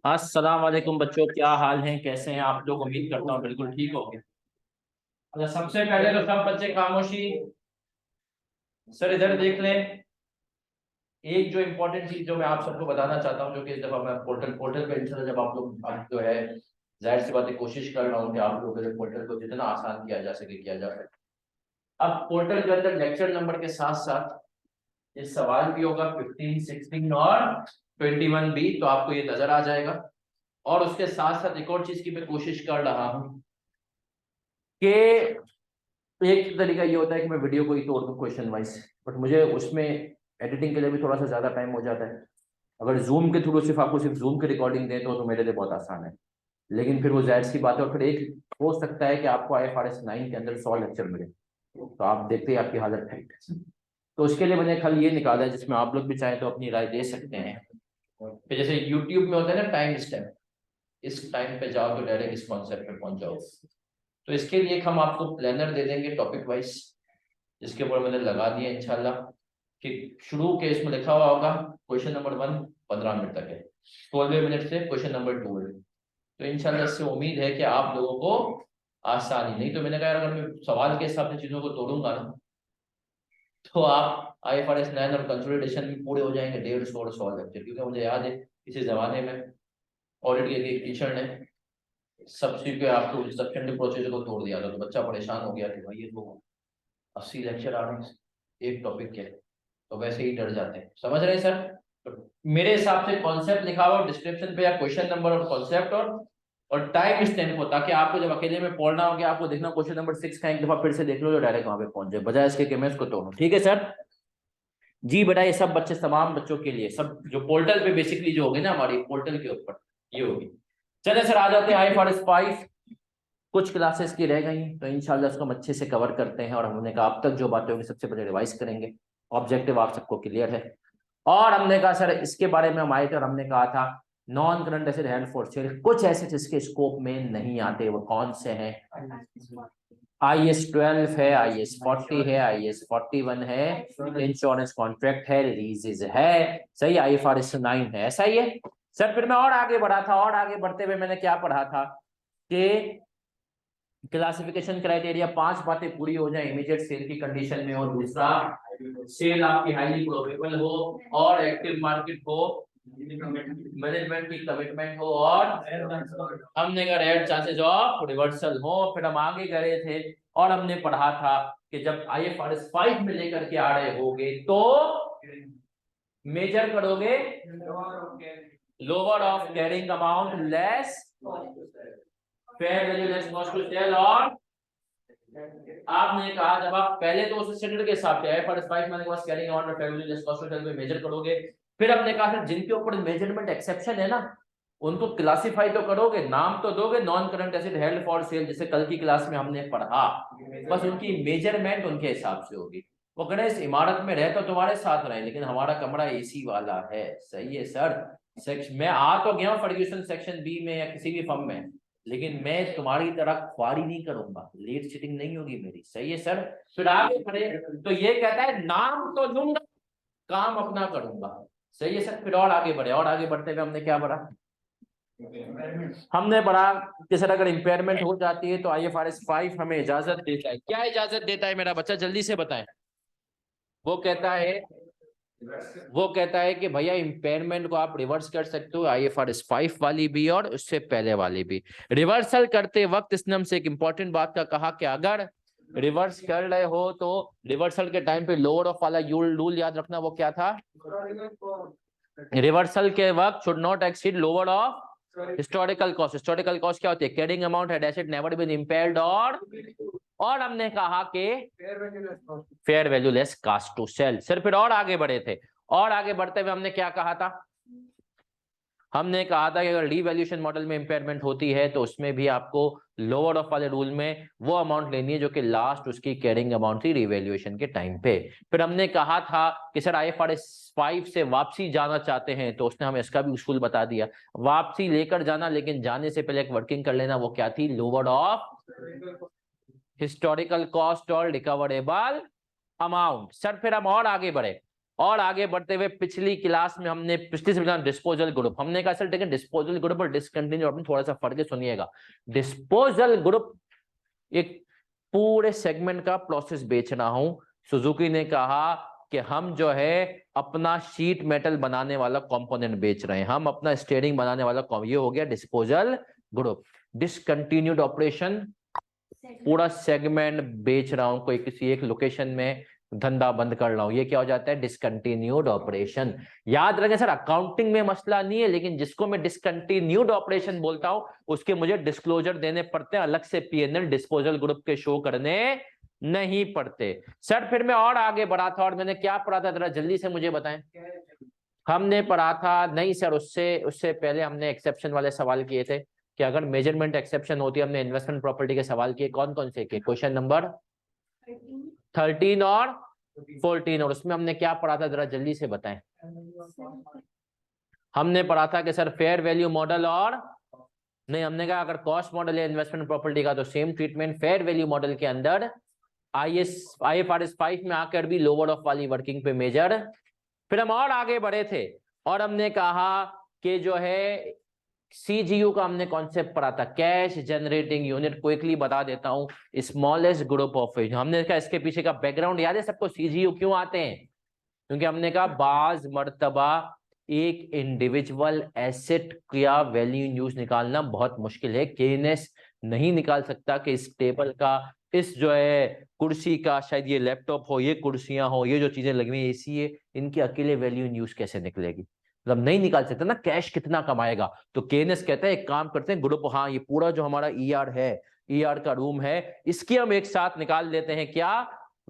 अस्सलाम वालेकुम बच्चों, क्या हाल है? कैसे हैं आप लोग? उम्मीद करता हूँ बिल्कुल ठीक हो गए। अच्छा, सबसे पहले तो सब बच्चे खामोशी। सर इधर देख लें। एक जो इम्पोर्टेंट चीज जो मैं आप सबको बताना चाहता हूँ, जो कि इस दफा मैं पोर्टल पोर्टल पे इंशाल्लाह जब आप लोग अब जो है, जाहिर सी बात है कोशिश कर रहा हूँ कि आप लोगों के पोर्टल को जितना आसान किया जा सके किया जा सके। अब पोर्टल के अंदर लेक्चर नंबर के साथ साथ ये सवाल भी होगा 15, 16 और 21 भी, तो आपको ये नजर आ जाएगा। और उसके साथ साथ एक और चीज की मैं कोशिश कर रहा हूँ कि एक तरीका ये होता है कि मैं वीडियो को ही तोड़ दूं क्वेश्चन वाइज, बट मुझे उसमें एडिटिंग के लिए भी थोड़ा सा ज्यादा टाइम हो जाता है। अगर जूम के थ्रू सिर्फ आपको सिर्फ जूम की रिकॉर्डिंग दें तो मेरे लिए बहुत आसान है। लेकिन फिर वो जाहिर सी बात है, और फिर एक हो सकता है कि आपको IFRS 9 के अंदर 100 लेक्चर मिले, तो आप देखते ही आपकी हालत है। तो उसके लिए मैंने कल ये निकाला है जिसमें आप लोग भी चाहें तो अपनी राय दे सकते हैं। फिर जैसे यूट्यूब में होता है ना टाइम स्टैम्प, इस टाइम पे जाओ तो डायरेक्ट इस कॉन्सेप्ट पे पहुंच जाओ। तो इसके लिए हम आपको प्लानर दे देंगे टॉपिक वाइज, जिसके ऊपर मैंने लगा दिया इंशाल्लाह कि शुरू के इसमें लिखा हुआ होगा क्वेश्चन नंबर 1 15 मिनट तक है, 12 मिनट से क्वेश्चन नंबर 2 है। तो इंशाल्लाह इससे उम्मीद है कि आप लोगों को आसानी, नहीं तो मैंने कहा अगर मैं सवाल के हिसाब से चीजों को तोड़ूंगा ना, तो आप IFRS 9 और कंसोलिडेशन में पूरे हो जाएंगे 150 लेक्चर। क्योंकि मुझे याद है इसी जमाने में ऑडिट के एक टीचर ने सबसे के आपको इंस्ट्रक्शन प्रोसीजर को तोड़ दिया था, तो बच्चा परेशान हो गया कि भाई ये तो 80 लेक्चर आ रहे हैं एक टॉपिक के, तो वैसे ही डर जाते हैं। समझ रहे हैं सर? तो मेरे हिसाब से कॉन्सेप्ट लिखा हुआ डिस्क्रिप्शन पे, या क्वेश्चन नंबर और कॉन्सेप्ट और टाइम स्टैम्प हो, ताकि आपको जब अकेले में पढ़ना हो गया आपको देखना क्वेश्चन नंबर 6 का एक दफा फिर से देख लो, जो डायरेक्ट वहां पे पहुंच जाए, बजाय इसके कि मैं इसको तोड़ूं। ठीक है सर जी बेटा, ये सब बच्चे तमाम बच्चों के लिए, सब जो पोर्टल पे बेसिकली जो होगी ना हमारी पोर्टल के ऊपर ये होगी। चले सर, आ जाते हैं IFRS 5। कुछ क्लासेस की रह गई तो इंशाल्लाह उसको हम अच्छे से कवर करते हैं, और हमने कहा अब तक जो बातें होंगी सबसे पहले रिवाइज करेंगे। ऑब्जेक्टिव आप सबको क्लियर है। और हमने कहा सर इसके बारे में हम आए थे और हमने कहा था non current asset held for cell, कुछ ऐसे जिसके स्कोप में नहीं आते, वो कौन से हैं? IS 12 है, IS 40 है, IS 41 है, इंश्योरेंस कॉन्ट्रैक्ट है, लीजेज है, सही, IFRS 9 है, ऐसा ही है सर। फिर मैं और आगे बढ़ा था, और आगे बढ़ते हुए मैंने क्या पढ़ा था कि क्लासिफिकेशन क्राइटेरिया 5 बातें पूरी हो जाए इमीडिएट सेल की कंडीशन में, और दूसरा सेल आपकी हाईली प्रोबेबल हो, और एक्टिव मार्केट हो, मैनेजमेंट की कमिटमेंट हो, और हमने का रेयर चांसेस ऑफ रिवर्सल हो। फिर हम आगे गए थे और हमने पढ़ा था कि जब IFRS 5 में लेकर के आ रहे होगे तो मेजर करोगे lower of carrying amount less fair value less cost to sell, और आपने कहा जब आप पहले तो उस स्टैंडर्ड के हिसाब से IFRS 5 में पास कैरिंग अमाउंट और fair value less cost to sell में मेजर करोगे। फिर हमने कहा था जिनके ऊपर मेजरमेंट एक्सेप्शन है ना, उनको क्लासिफाई तो करोगे, नाम तो दोगे, non current asset held for cell, जैसे कल की क्लास में हमने पढ़ा, बस उनकी मेजरमेंट उनके हिसाब से होगी। वो गणेश इमारत में रहे तो तुम्हारे साथ रहे, लेकिन हमारा कमरा AC वाला है, सही है सर। मैं आ तो गया हूँ फर्ग्यूसन सेक्शन B में या किसी भी फर्म में, लेकिन मैं तुम्हारी तरह ख्वारी नहीं करूंगा, लेट सिटिंग नहीं होगी मेरी, सही है सर। फिर आगे बढ़े तो ये कहता है नाम तो लूंगा, काम अपना करूंगा, सही है सर। फिर और आगे बढ़े, और आगे बढ़ते हुए हमने क्या पढ़ा? हमने पढ़ा कि सर अगर इंपेयरमेंट हो जाती है तो IFRS 5 हमें इजाजत देता है। क्या इजाजत देता है मेरा बच्चा, जल्दी से बताएं। वो कहता है वो कहता है कि भैया इंपेयरमेंट को आप रिवर्स कर सकते हो, IFRS 5 वाली भी और उससे पहले वाली भी। रिवर्सल करते वक्त इसने हमसे एक इंपॉर्टेंट बात का कहा कि अगर रिवर्स कर रहे हो तो रिवर्सल के टाइम पे लोअर ऑफ वाला रूल याद रखना। वो क्या था? रिवर्सल के वक्त should not exceed lower of historical cost. Historical cost क्या होती है? Carrying amount had asset never been impaired, और हमने कहा कि fair value less cost to sell. Sir फिर और आगे बढ़े थे, और आगे बढ़ते हुए हमने क्या कहा था? हमने कहा था कि अगर रीवैल्यूएशन मॉडल में इंपेयरमेंट होती है तो उसमें भी आपको लोअर ऑफ वाले रूल में वो अमाउंट लेनी है जो कि लास्ट उसकी कैरिंग अमाउंट थी रीवैल्यूएशन के टाइम पे। फिर हमने कहा था कि सर IFRS 5 से वापसी जाना चाहते हैं तो उसने हमें इसका भी उसूल बता दिया, वापसी लेकर जाना, लेकिन जाने से पहले एक वर्किंग कर लेना। वो क्या थी? लोअर ऑफ हिस्टोरिकल कॉस्ट और रिकवरेबल अमाउंट। सर फिर हम और आगे बढ़े, और आगे बढ़ते हुए पिछली क्लास में हमने पिछली से डिस्पोजल ग्रुप हमने कहा सर ठीक डिस्पोजल ग्रुप और डिसकंटिन्यू ऑपरेशन थोड़ा सा फर्क है, सुनिएगा। डिस्पोजल ग्रुप एक पूरे सेगमेंट का प्रोसेस बेच रहा हूं। सुजुकी ने कहा कि हम जो है अपना शीट मेटल बनाने वाला कंपोनेंट बेच रहे हैं, हम अपना स्टीयरिंग बनाने वाला ये हो गया डिस्पोजल ग्रुप। डिसकंटिन्यूड ऑपरेशन पूरा सेगमेंट बेच रहा हूं, कोई किसी एक लोकेशन में धंधा बंद कर रहा हूं, ये क्या हो जाता है डिसकंटिन्यूड ऑपरेशन। याद रखें सर अकाउंटिंग में मसला नहीं है, लेकिन जिसको मैं डिसकंटिन्यूड ऑपरेशन बोलता हूं उसके मुझे डिस्क्लोजर देने पड़ते हैं, अलग से पीएनएल डिस्पोजल ग्रुप के शो करने नहीं पड़ते। सर फिर मैं और आगे बढ़ा था और मैंने क्या पढ़ा था जरा जल्दी से मुझे बताएं। हमने पढ़ा था नहीं सर, उससे उससे पहले हमने एक्सेप्शन वाले सवाल किए थे कि अगर मेजरमेंट एक्सेप्शन होती है, हमने इन्वेस्टमेंट प्रॉपर्टी के सवाल किए। कौन कौन से किए? क्वेश्चन नंबर 13 और 14, और उसमें हमने क्या पढ़ा था जरा जल्दी से बताएं। हमने पढ़ा था कि सर फेयर वैल्यू मॉडल और नहीं, हमने कहा अगर कॉस्ट मॉडल है इन्वेस्टमेंट प्रॉपर्टी का तो same treatment fair value model के अंदर IFRS 5 में आकर भी लोअर ऑफ वाली वर्किंग पे मेजर। फिर हम और आगे बढ़े थे और हमने कहा कि जो है CGU का हमने कॉन्सेप्ट पढ़ा था, कैश जनरेटिंग यूनिट। क्विकली बता देता हूं, स्मॉलेस्ट ग्रुप ऑफ हमने कहा इसके पीछे का बैकग्राउंड याद है सबको, CGU क्यों आते हैं? क्योंकि हमने कहा बाज मर्तबा एक इंडिविजुअल एसेट का वैल्यू न्यूज निकालना बहुत मुश्किल है, केएनएस नहीं निकाल सकता कि इस टेबल का, इस जो है कुर्सी का, शायद ये लैपटॉप हो, ये कुर्सियां हो, ये जो चीजें लगी हुई एसी है, इनकी अकेले वैल्यू न्यूज कैसे निकलेगी? मतलब नहीं निकाल सकता ना, कैश कितना कमाएगा। तो केएनएस कहता है एक काम करते हैं ग्रुप, हाँ ये पूरा जो हमारा ईआर है, ईआर का रूम है, इसकी हम एक साथ निकाल लेते हैं क्या,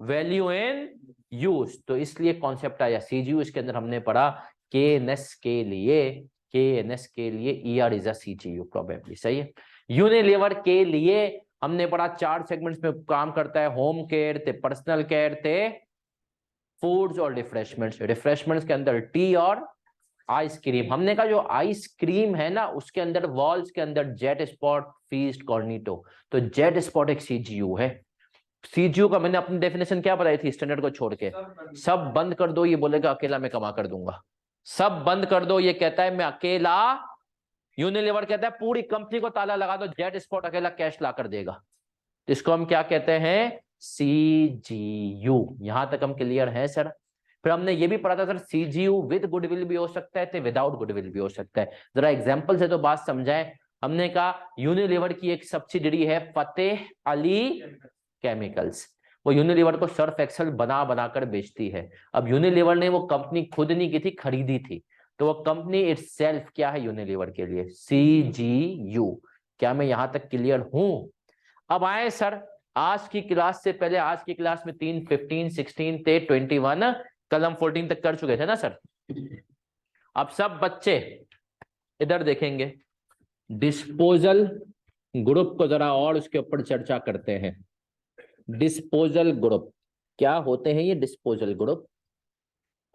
वैल्यू इन यूज। तो इसलिए कॉन्सेप्ट आया CGU। इसके अंदर हमने पढ़ा केएनएस के लिए ER is a CGU probably, सही है। यूनिलीवर के लिए हमने पढ़ा 4 सेगमेंट्स में काम करता है, होम केयर थे, पर्सनल केयर थे, फूड्स और रिफ्रेशमेंट्स। रिफ्रेशमेंट्स के अंदर टी और आइसक्रीम। हमने कहा जो आइसक्रीम है ना उसके अंदर वॉल्स के अंदर जेट स्पॉट, फीस्ट, कॉर्निटो, तो जेट स्पॉट एक CGU है। CGU का मैंने अपनी डेफिनेशन क्या बताई थी स्टैंडर्ड को छोड़ के, सब बंद कर दो ये बोलेगा अकेला मैं कमा कर दूंगा, सब बंद कर दो ये कहता है मैं अकेला, यूनिलीवर कहता है पूरी कंपनी को ताला लगा दो, जेट स्पॉट अकेला कैश ला कर देगा। इसको हम क्या कहते हैं, CGU। यहां तक हम क्लियर है सर? फिर हमने ये भी पढ़ा था सर CGU विद गुडविल भी हो सकता है तो विदाउट गुडविल भी हो सकता है। जरा एग्जांपल से तो बात समझाएं। हमने कहा यूनिलीवर की एक सब्सिडियरी है फतेह अली केमिकल्स, वो यूनिलीवर को सर्फ एक्सेल बना बनाकर बेचती है। अब यूनिलीवर ने वो कंपनी खुद नहीं की थी, खरीदी थी, तो वो कंपनी इटसेल्फ क्या है यूनिलीवर के लिए, CGU। क्या मैं यहां तक क्लियर हूं? अब आए सर आज की क्लास से पहले, आज की क्लास में 3, 15, 16 थे, 21, कल हम 14 तक कर चुके थे ना सर। अब सब बच्चे इधर देखेंगे, डिस्पोजल ग्रुप को जरा और उसके ऊपर चर्चा करते हैं। डिस्पोजल ग्रुप क्या होते हैं? ये डिस्पोजल ग्रुप,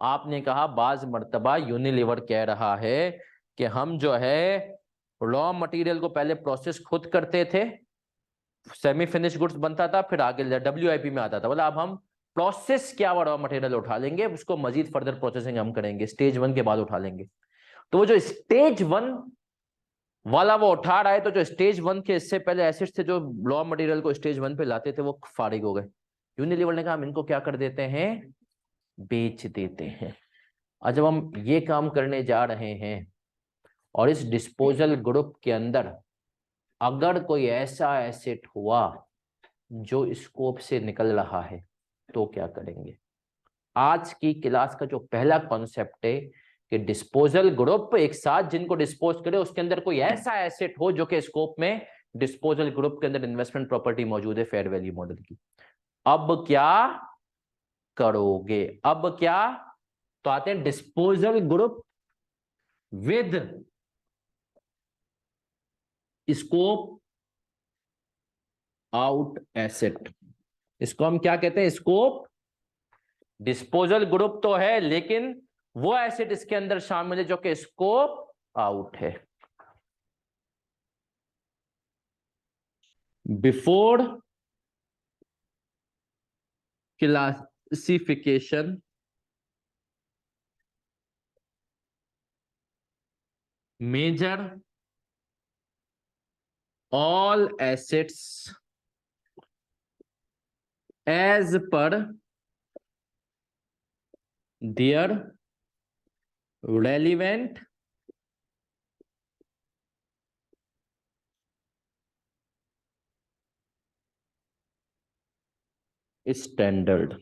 आपने कहा बाज मर्तबा यूनिलीवर कह रहा है कि हम जो है रॉ मटेरियल को पहले प्रोसेस खुद करते थे, सेमी फिनिश गुड्स बनता था, फिर आगे WIP में आता था, बोला अब हम प्रोसेस क्या रॉ मटेरियल उठा लेंगे, उसको मजीद फर्दर प्रोसेसिंग हम करेंगे, स्टेज 1 के बाद उठा लेंगे। तो वो जो स्टेज 1 वाला वो उठा रहा है, तो जो स्टेज 1 के इससे पहले एसिड्स थे जो रॉ मटेरियल को स्टेज 1 पे लाते थे वो फारिग हो गए। यूनिलीवर ने कहा हम इनको क्या कर देते हैं, बेच देते हैं। और जब हम ये काम करने जा रहे हैं और इस डिस्पोजल ग्रुप के अंदर अगर कोई ऐसा एसेट हुआ जो स्कोप से निकल रहा है तो क्या करेंगे? आज की क्लास का जो पहला कॉन्सेप्ट है कि डिस्पोजल ग्रुप एक साथ जिनको डिस्पोज करे, उसके अंदर कोई ऐसा एसेट हो जो कि स्कोप में डिस्पोजल ग्रुप के अंदर इन्वेस्टमेंट प्रॉपर्टी मौजूद है फेयर वैल्यू मॉडल की। अब क्या करोगे? अब क्या? तो आते हैं disposal group with scope out asset. इसको हम क्या कहते हैं, स्कोप। डिस्पोजल ग्रुप तो है लेकिन वो एसेट इसके अंदर शामिल है जो कि स्कोप आउट है। Before classification measure all assets as per their relevant standard.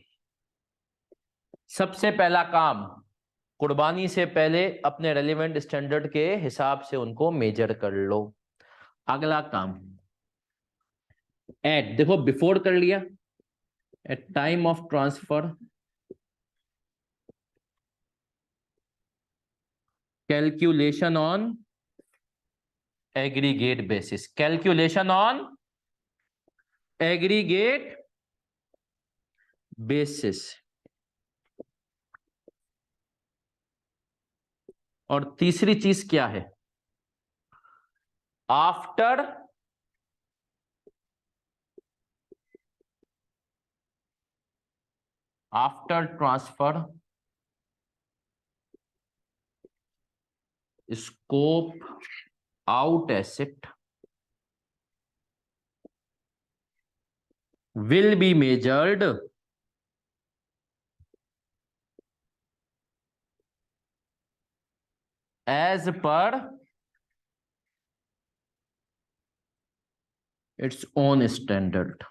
सबसे पहला काम, कुर्बानी से पहले अपने रेलिवेंट स्टैंडर्ड के हिसाब से उनको मेजर कर लो। अगला काम, एट, देखो बिफोर कर लिया, at time of transfer calculation on aggregate basis, calculation on aggregate basis. और तीसरी चीज क्या है, after transfer scope out asset will be measured as per its own standard।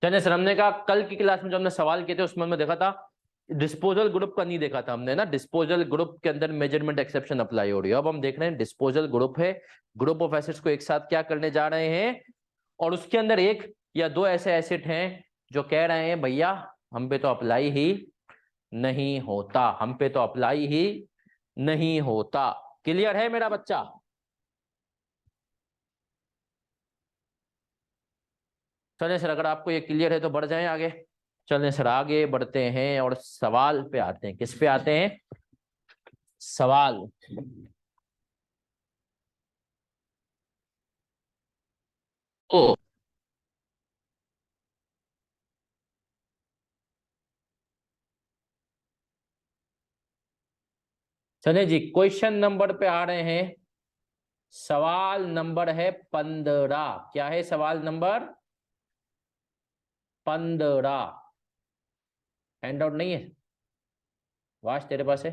चलिए सर, हमने कहा कल की क्लास में जो हमने सवाल किए थे उसमें हमने देखा था डिस्पोजल ग्रुप का नहीं देखा था हमने ना, डिस्पोजल ग्रुप के अंदर मेजरमेंट एक्सेप्शन अप्लाई हो रही है। अब हम देख रहे हैं डिस्पोजल ग्रुप है, ग्रुप ऑफ एसेट्स को एक साथ क्या करने जा रहे हैं, और उसके अंदर एक या दो ऐसे एसेट हैं जो कह रहे हैं भैया हम पे तो अप्लाई ही नहीं होता, हम पे तो अप्लाई ही नहीं होता। क्लियर है मेरा बच्चा? चलें सर, अगर आपको ये क्लियर है तो बढ़ जाएं आगे। चलें सर, आगे बढ़ते हैं और सवाल पे आते हैं। किस पे आते हैं? सवाल। ओ चले जी, क्वेश्चन नंबर पे आ रहे हैं। सवाल नंबर है 15। क्या है सवाल नंबर 15? हैंड आउट नहीं है? वाश तेरे पास है?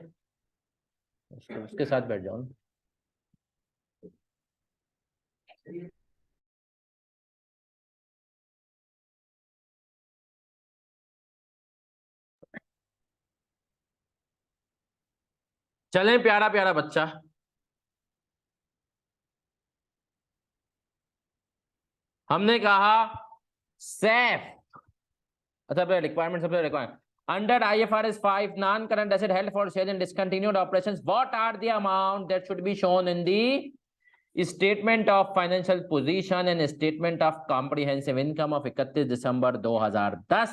उसके साथ बैठ जाओ। चलें प्यारा प्यारा बच्चा, हमने कहा सेफ, अच्छा रिक्वायरमेंट, सबसे requirement under IFRS 5 non-current asset held for sale in discontinued operations, what are the amount that should be shown in the statement of financial position and statement of comprehensive income of 31 December 2010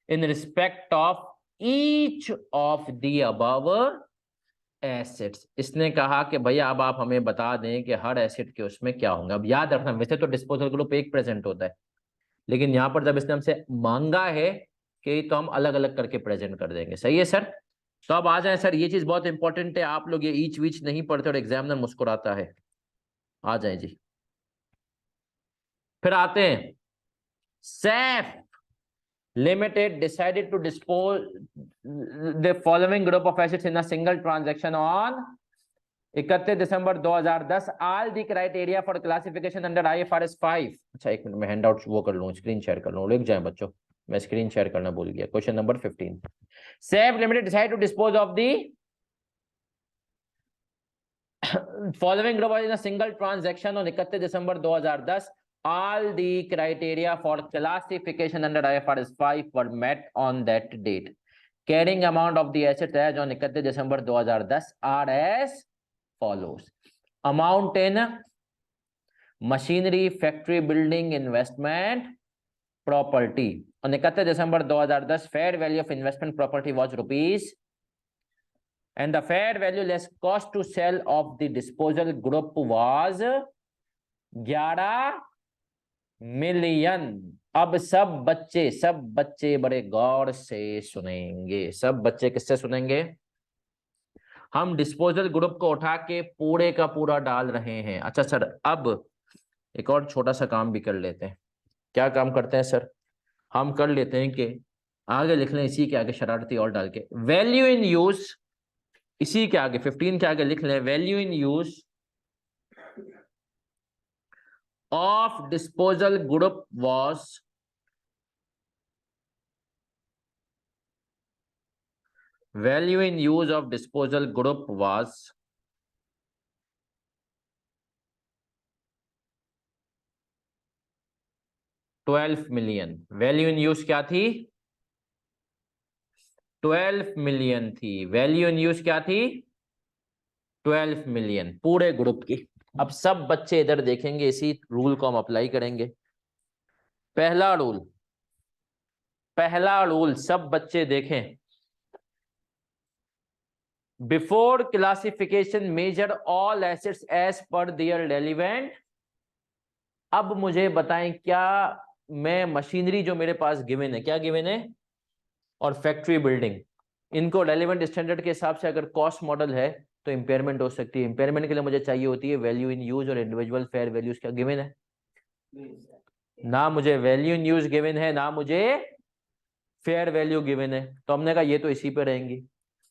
in respect of each of the above assets। इसने कहा कि भैया अब आप हमें बता दें कि हर एसेट के उसमें क्या होंगे। अब याद रखना, वैसे तो डिस्पोजल ग्रुप एक प्रेजेंट होता है, लेकिन यहां पर जब इसने हमसे मांगा है कि तो हम अलग अलग करके प्रेजेंट कर देंगे। सही है सर? तो अब आ जाए सर, ये चीज बहुत इंपॉर्टेंट है, आप लोग ये ईच वीच नहीं पढ़ते और एग्जामिनर मुस्कुराता है। आ जाए जी, फिर आते हैं। Saif limited decided to dispose the following group of assets in a single transaction on 31 December 2010। All the criteria for classification under IFRS 5। अच्छा एक मिनट में हैंड आउट वो कर लूँ, स्क्रीन शेयर कर लूँ, लिख जाए बच्चों, मैं स्क्रीन शेयर करना भूल गया। Question number 15, Saif limited decide to dispose of the following group in a single transaction on 31 December 2010। all the criteria for classification under IFRS 5 were met on that date। carrying amount of the assets as on 31 December 2010 are as follows। amount in machinery, factory, building, investment property on 31 December 2010 fair value of investment property was rupees, and the fair value less cost to sell of the disposal group was 11 million. अब सब बच्चे बड़े गौर से सुनेंगे। सब बच्चे किससे सुनेंगे? हम डिस्पोजल ग्रुप को उठा के पूरे का पूरा डाल रहे हैं। अच्छा सर, अब एक और छोटा सा काम भी कर लेते हैं। क्या काम करते हैं सर? हम कर लेते हैं कि आगे लिख लें, इसी के आगे शरारती और डाल के वैल्यू इन यूज, इसी के आगे 15 के आगे लिख लें value in use of disposal group was value in use of disposal group was 12 million। Value in use क्या थी? 12 मिलियन थी। वैल्यू इन यूज क्या थी? 12 मिलियन पूरे ग्रुप की। अब सब बच्चे इधर देखेंगे, इसी रूल को हम अप्लाई करेंगे। पहला रूल सब बच्चे देखें। Before classification measure all assets as per their relevant. अब मुझे बताएं, क्या मैं मशीनरी जो मेरे पास गिवन है, क्या गिवन है, और फैक्ट्री बिल्डिंग, इनको रेलिवेंट स्टैंडर्ड के हिसाब से अगर कॉस्ट मॉडल है तो इंपेयरमेंट हो सकती है। इंपेयरमेंट के लिए मुझे चाहिए होती है वैल्यू इन यूज और इंडिविजुअल फेयर वैल्यूज। क्या गिवन है? ना मुझे वैल्यू इन यूज गिवन है, ना मुझे फेयर वैल्यू गिवन है। तो हमने कहा ये तो इसी पे रहेंगी।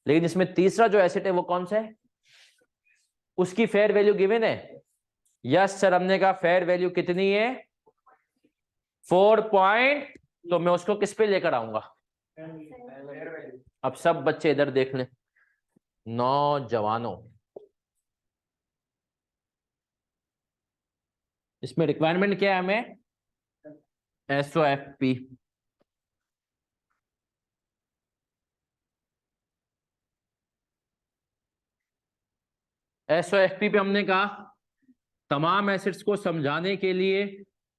लेकिन इसमें तीसरा जो एसेट है वो कौन सा है? उसकी फेयर वैल्यू गिवन है। यस सर, हमने कहा फेयर वैल्यू कितनी है? 4 पॉइंट। तो मैं उसको किस पे लेकर आऊंगा? अब सब बच्चे इधर देख लें। नौजवानों, इसमें रिक्वायरमेंट क्या है हमें? SOFP। SOFP पे हमने कहा तमाम एसेट्स को समझाने के लिए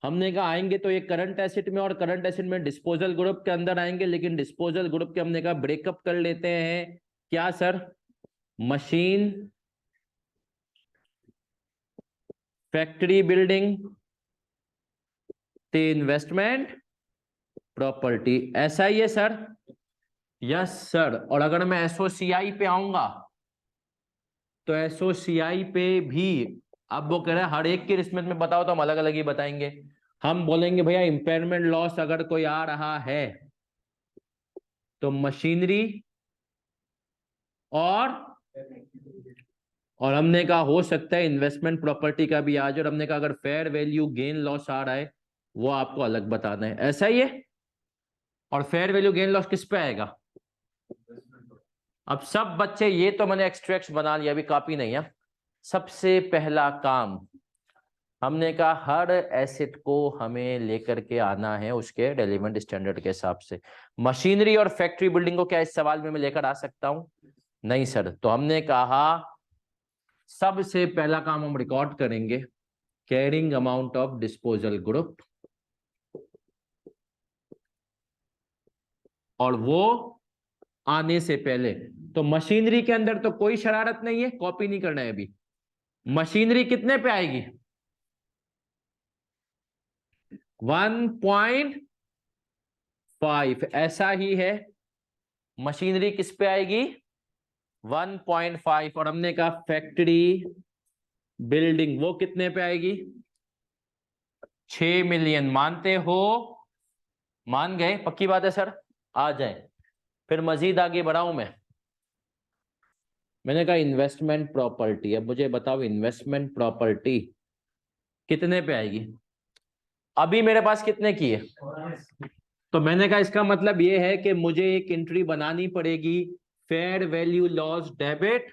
हमने कहा आएंगे तो ये करंट एसेट में, और करंट एसेट में डिस्पोजल ग्रुप के अंदर आएंगे। लेकिन डिस्पोजल ग्रुप के हमने कहा ब्रेकअप कर लेते हैं। क्या sir? Machine, factory building, investment property. ऐसा ही है सर? Yes sir. और अगर मैं एसओसीआई पे आऊंगा तो एसओसीआई पे भी अब वो कह रहे हैं हर एक की रिस्मेंट में बताओ, तो हम अलग अलग ही बताएंगे। हम बोलेंगे भैया इंपेयरमेंट लॉस अगर कोई आ रहा है तो मशीनरी और हमने कहा हो सकता है इन्वेस्टमेंट प्रॉपर्टी का भी आज। और हमने कहा अगर फेयर वैल्यू गेन लॉस आ रहा है वो आपको अलग बताना है। ऐसा ही है? और फेयर वैल्यू गेन लॉस किस पे आएगा? अब सब बच्चे, ये तो मैंने एक्सट्रैक्ट बना लिया, अभी कॉपी नहीं है। सबसे पहला काम हमने कहा हर एसेट को हमें लेकर के आना है उसके रेलेवेंट स्टैंडर्ड के हिसाब से। मशीनरी और फैक्ट्री बिल्डिंग को क्या इस सवाल में मैं लेकर आ सकता हूं? नहीं सर। तो हमने कहा सबसे पहला काम हम रिकॉर्ड करेंगे carrying amount of disposal group, और वो आने से पहले। तो मशीनरी के अंदर तो कोई शरारत नहीं है, कॉपी नहीं करना है अभी। मशीनरी कितने पे आएगी? 1.5। ऐसा ही है, मशीनरी किस पे आएगी? 1.5। और हमने कहा फैक्ट्री बिल्डिंग वो कितने पे आएगी? 6 मिलियन। मानते हो? मान गए? पक्की बात है सर? आ जाए। फिर मजीद आगे बढ़ाऊं मैंने कहा इन्वेस्टमेंट प्रॉपर्टी। अब मुझे बताओ इन्वेस्टमेंट प्रॉपर्टी कितने पे आएगी? अभी मेरे पास कितने की है? तो मैंने कहा इसका मतलब ये है कि मुझे एक एंट्री बनानी पड़ेगी फेयर वैल्यू लॉस डेबिट।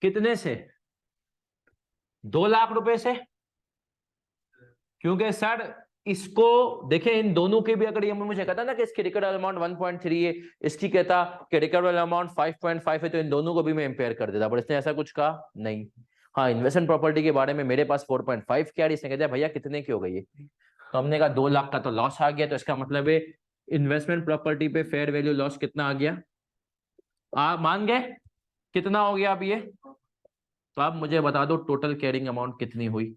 कितने से? 2 लाख रुपए से। क्योंकि सर इसको देखें, इन दोनों के भी अगर ये मुझे कहता ना कि इसकी रिकवरेबल अमाउंट 1.3 है, इसकी कहता कि रिकवरेबल अमाउंट 5.5 है, तो इन दोनों को भी मैं इंपेयर कर देता, बट इसने ऐसा कुछ कहा नहीं। हाँ, इन्वेस्टमेंट प्रॉपर्टी के बारे में मेरे पास 4.5 क्या, इसने कहता भैया कितने की हो गई है? तो हमने कहा 2 लाख का तो लॉस आ गया। तो इसका मतलब है इन्वेस्टमेंट प्रॉपर्टी पे फेयर वैल्यू लॉस कितना आ गया? मान गए? कितना हो गया अब ये? तो आप मुझे बता दो टोटल कैरिंग अमाउंट कितनी हुई?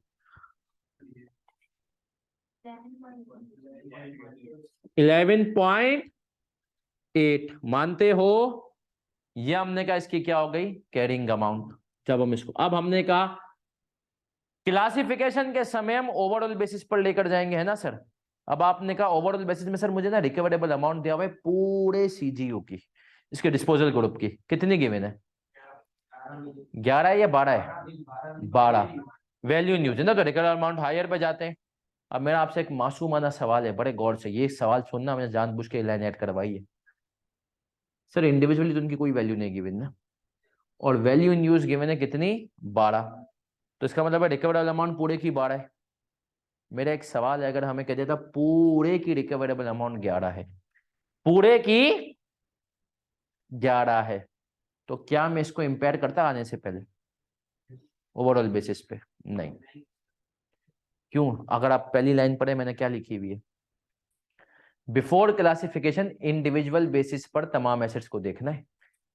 11.8 मानते हो? ये हमने कहा इसकी क्या हो गई, कैरिंग अमाउंट। जब हम इसको, अब हमने कहा क्लासिफिकेशन के समय हम ओवरऑल बेसिस पर लेकर जाएंगे, है ना सर। अब आपने कहा ओवरऑल बेसिस में सर मुझे ना रिकवरेबल अमाउंट दिया हुआ है पूरे सीजीयू की, इसके डिस्पोजल ग्रुप की, कितनी गिवन है? 11 है या 12 है? 12 वैल्यू न्यूज है ना, तो रिकवरेबल अमाउंट हायर पे जाते हैं। अब मेरा आपसे एक मासूमाना सवाल है, बड़े गौर से ये सवाल सुनना, मैंने जानबूझ के लाइन ऐड करवाई है। सर इंडिविजुअली तो उनकी कोई वैल्यू नहीं गिवन ना, और वैल्यू इन यूज गिवन है कितनी, 12। तो इसका मतलब है रिकवरेबल अमाउंट पूरे की 12 है। मेरा एक सवाल है, अगर हमें कह देता पूरे की रिकवरेबल अमाउंट 11 है, पूरे की 11 है, तो क्या मैं इसको इंपेयर करता आने से पहले ओवरऑल बेसिस पे? नहीं। क्यों? अगर आप पहली लाइन पढ़े मैंने क्या लिखी हुई है, बिफोर क्लासिफिकेशन इंडिविजुअल बेसिस पर तमाम एसेट्स को देखना है,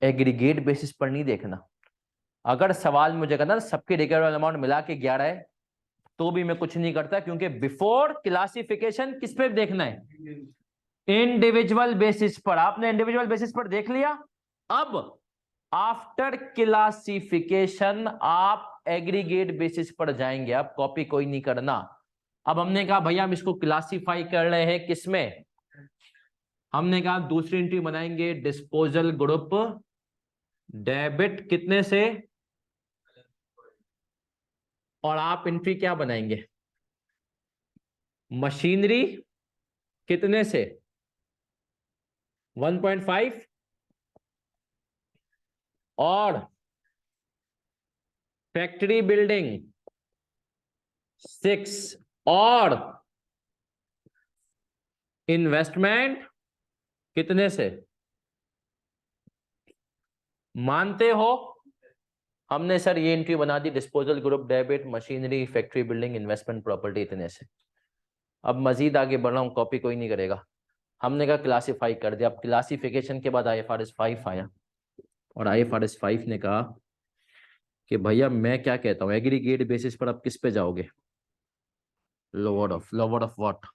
एग्रीगेट बेसिस पर नहीं देखना। अगर सवाल मुझे करना सबके रिकवरेबल अमाउंट मिला के 11 है तो भी मैं कुछ नहीं करता, क्योंकि बिफोर क्लासिफिकेशन किस पे देखना है, इंडिविजुअल बेसिस पर। आपने इंडिविजुअल बेसिस पर देख लिया। अब आफ्टर क्लासिफिकेशन आप एग्रीगेट बेसिस पर जाएंगे, आप कॉपी कोई नहीं करना। अब हमने कहा भैया हम इसको क्लासिफाई कर रहे हैं किसमें, हमने कहा दूसरी एंट्री बनाएंगे डिस्पोजल ग्रुप डेबिट कितने से, और आप एंट्री क्या बनाएंगे, मशीनरी कितने से, 1.5, और फैक्ट्री बिल्डिंग 6, और इन्वेस्टमेंट कितने से। मानते हो? हमने सर ये एंट्री बना दी disposal group debit machinery factory building investment property इतने से। अब मजीद आगे बढ़ रहा हूं, कॉपी कोई नहीं करेगा। हमने कहा क्लासिफाई कर दिया। अब क्लासिफिकेशन के बाद IFRS 5 आया, और IFRS 5 ने कहा कि भैया मैं क्या कहता हूं, एग्रीगेट बेसिस पर आप किस पे जाओगे, lower of what,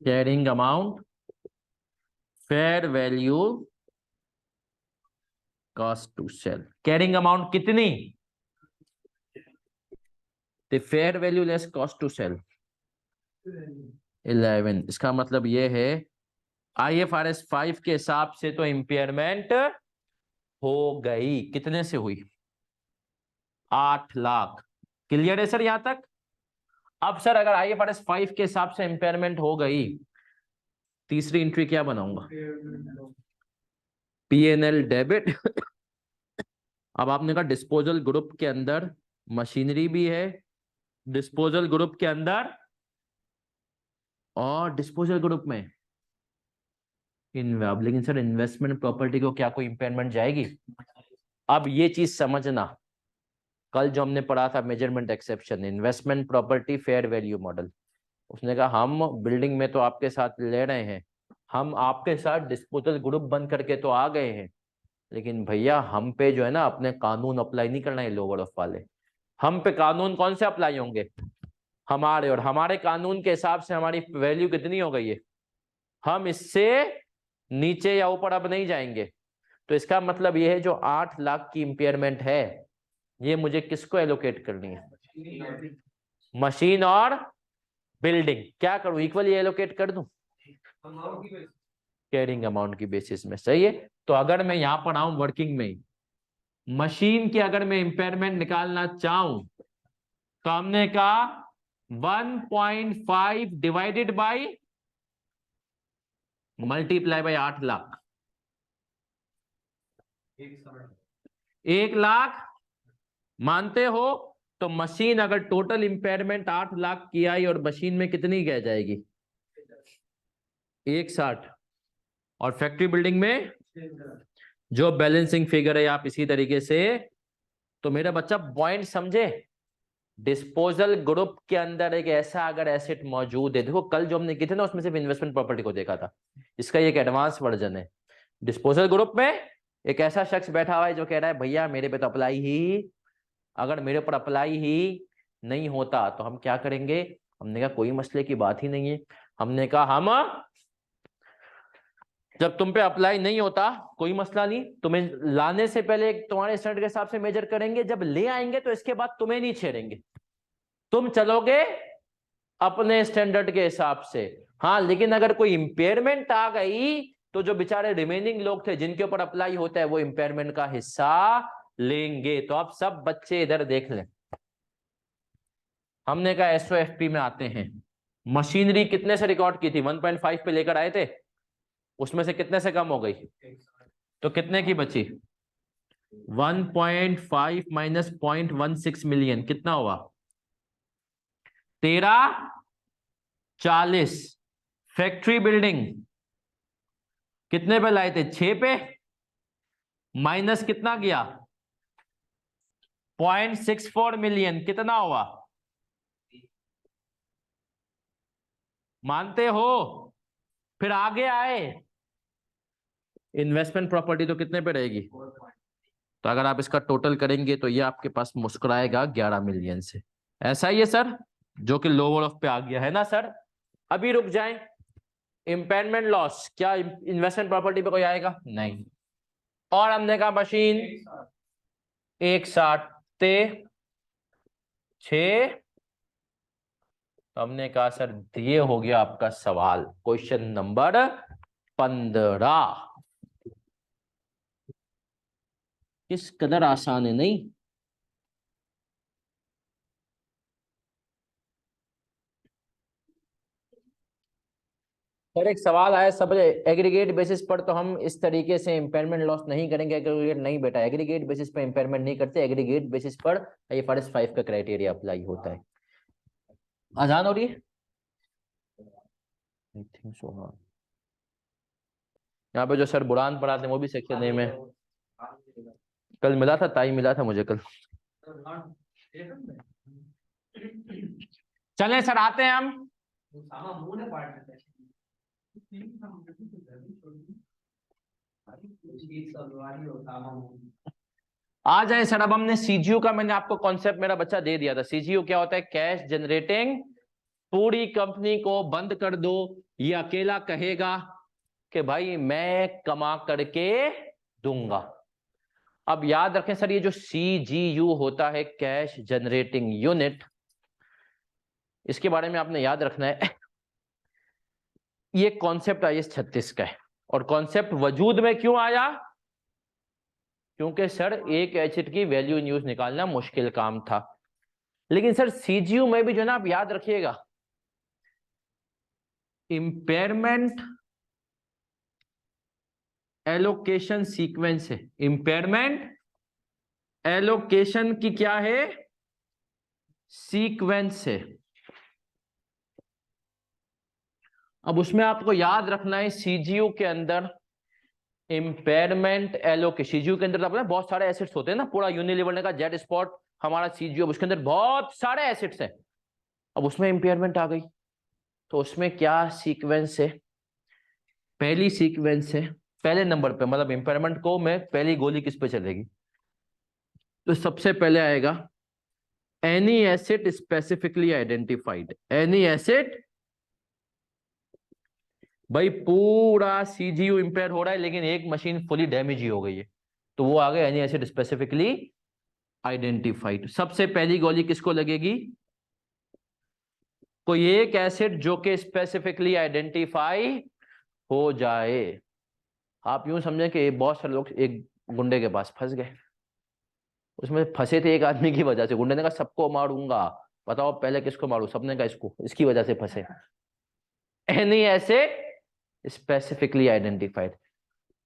carrying amount, fair value, cost to sell. Carrying amount कितनी, तो fair value less cost to sell 11। इसका मतलब ये है IFRS 5 के हिसाब से तो इंपेयरमेंट हो गई, कितने से हुई, 8 लाख। क्लियर है सर यहां तक? अब सर अगर IFRS 5 के हिसाब से इंपेयरमेंट हो गई, तीसरी एंट्री क्या बनाऊंगा, P&L डेबिट। अब आपने कहा डिस्पोजल ग्रुप के अंदर मशीनरी भी है, डिस्पोजल ग्रुप के अंदर, और डिस्पोजल ग्रुप में अब लेकिन सर इन्वेस्टमेंट प्रॉपर्टी को क्या कोई इंपेयरमेंट जाएगी? अब ये चीज समझना, कल जो हमने पढ़ा था measurement exception, investment property fair value model, उसने कहा हम बिल्डिंग में तो आपके साथ ले रहे हैं, हम आपके साथ डिस्पोजल ग्रुप बन करके तो आ गए हैं, लेकिन भैया हम पे जो है ना अपने कानून अप्लाई नहीं करना है लोअर ऑफ वाले। हम पे कानून कौन से अप्लाई होंगे, हमारे, और हमारे कानून के हिसाब से हमारी वैल्यू कितनी हो गई है, हम इससे नीचे या ऊपर अब नहीं जाएंगे। तो इसका मतलब ये है जो 8 लाख की इंपेयरमेंट है ये मुझे किसको एलोकेट करनी है, मशीन और बिल्डिंग। क्या करूं, इक्वली एलोकेट कर दूं कैरिंग अमाउंट की बेसिस में, सही है। तो अगर मैं यहां पर आऊं वर्किंग में, मशीन की अगर मैं इंपेयरमेंट निकालना चाहूं तो हमने कहा 1.5 divided by multiply by 8 lakh, 1 lakh. मानते हो? तो मशीन अगर टोटल इंपेयरमेंट 8 लाख की आई और मशीन में कितनी रह जाएगी, 160, और फैक्ट्री बिल्डिंग में जो बैलेंसिंग फिगर है आप इसी तरीके से। तो मेरा बच्चा पॉइंट समझे, डिस्पोजल ग्रुप के अंदर एक ऐसा अगर एसेट मौजूद है, देखो कल जो हमने किए थे ना उसमें सिर्फ इन्वेस्टमेंट प्रॉपर्टी को देखा था, इसका एक एडवांस वर्जन है। डिस्पोजल ग्रुप में एक ऐसा शख्स बैठा हुआ है जो कह रहा है भैया मेरे पे तो अप्लाई ही, अगर मेरे ऊपर अप्लाई ही नहीं होता तो हम क्या करेंगे, हमने कहा कोई मसले की बात ही नहीं है। हमने कहा हम जब तुम पे अप्लाई नहीं होता कोई मसला नहीं, तुम्हें लाने से पहले तुम्हारे स्टैंडर्ड के हिसाब से मेजर करेंगे, जब ले आएंगे तो इसके बाद तुम्हें नहीं छेड़ेंगे, तुम चलोगे अपने स्टैंडर्ड के हिसाब से। हाँ, लेकिन अगर कोई इंपेयरमेंट आ गई तो जो बेचारे रिमेनिंग लोग थे जिनके ऊपर अप्लाई होता है वो इंपेयरमेंट का हिस्सा लेंगे। तो आप सब बच्चे इधर देख लें। हमने कहा एसओएफपी में आते हैं। मशीनरी कितने से रिकॉर्ड की थी? 1.5 पे लेकर आए थे, उसमें से कितने से कम हो गई? तो कितने की बची? 1.5 माइनस 0.16 मिलियन कितना हुआ? 1340। फैक्ट्री बिल्डिंग कितने पे लाए थे? 6 पे। माइनस कितना किया? 0.64 मिलियन कितना हुआ? मानते हो? फिर आगे आए इन्वेस्टमेंट प्रॉपर्टी तो कितने पे रहेगी? तो अगर आप इसका टोटल करेंगे तो ये आपके पास मुस्कुराएगा 11 मिलियन से। ऐसा ही है सर, जो कि लोअर ऑफ पे आ गया है ना सर। अभी रुक जाएं। इम्पेयरमेंट लॉस क्या इन्वेस्टमेंट प्रॉपर्टी पे कोई आएगा? नहीं। और हमने कहा मशीन 160 ते 6। हमने कहा सर ये हो गया आपका सवाल, क्वेश्चन नंबर 15। किस कदर आसान है नहीं? सर एक सवाल आया सब एग्रीगेट बेसिस पर, तो हम इस तरीके से इम्पेयरमेंट लॉस नहीं करेंगे। एग्रीगेट नहीं बेटा, एग्रीगेट बेसिस पर इम्पेयरमेंट नहीं करते। एग्रीगेट बेसिस पर IFRS 5 का क्राइटेरिया अप्लाई होता है। आसान हो रही है? आई थिंक सो हाँ। यहाँ पे जो सर बुरान पढ़ाते हैं वो भी सेक्शन ए में। कल मिला था, ताई मिला था मुझे कल। चले सर आते हैं हम। आ जाए सर। अब हमने सीजीयू का, मैंने आपको कॉन्सेप्ट मेरा बच्चा दे दिया था। सीजीयू क्या होता है? Cash generating. पूरी कंपनी को बंद कर दो, ये अकेला कहेगा कि भाई मैं कमा करके दूंगा। अब याद रखें सर, ये जो सीजीयू होता है कैश जनरेटिंग यूनिट, इसके बारे में आपने याद रखना है। ये कॉन्सेप्ट IAS 36 का है। और कॉन्सेप्ट वजूद में क्यों आया? क्योंकि सर एक एसेट की वैल्यू इन यूज निकालना मुश्किल काम था। लेकिन सर सीजीयू में भी जो है ना, आप याद रखिएगा, इंपेयरमेंट एलोकेशन सीक्वेंस है। इंपेयरमेंट एलोकेशन की क्या है? सीक्वेंस है। अब उसमें आपको याद रखना है सीजीयू के अंदर इंपेयरमेंट एलोकेशन, सीजीयू के अंदर तो आपको बहुत सारे एसेट्स होते हैं ना, पूरा यूनिलीवर ने का जेड स्पॉट हमारा सीजीयू, उसके अंदर बहुत सारे एसेट्स हैं। अब उसमें इंपेयरमेंट आ गई तो उसमें क्या सीक्वेंस है? पहली सीक्वेंस है, पहले नंबर पे, मतलब इंपेयरमेंट को मैं पहली गोली किस पे चलेगी? तो सबसे पहले आएगा any asset specifically identified. Any asset, भाई पूरा सीजीयू इंपेयर हो रहा है लेकिन एक मशीन फुली डैमेज ही हो गई है, तो वो आ गया एनी एसेट स्पेसिफिकली आइडेंटिफाइड। सबसे पहली गोली किसको लगेगी? कोई एक एसेट जो कि स्पेसिफिकली आइडेंटिफाई हो जाए। आप यूं समझें कि बहुत सारे लोग एक गुंडे के पास फंस गए, उसमें फंसे थे एक आदमी की वजह से। गुंडे ने कहा सबको मारूंगा, बताओ पहले किसको मारू? सबने कहा इसको, इसकी वजह से फंसे। Any asset specifically identified.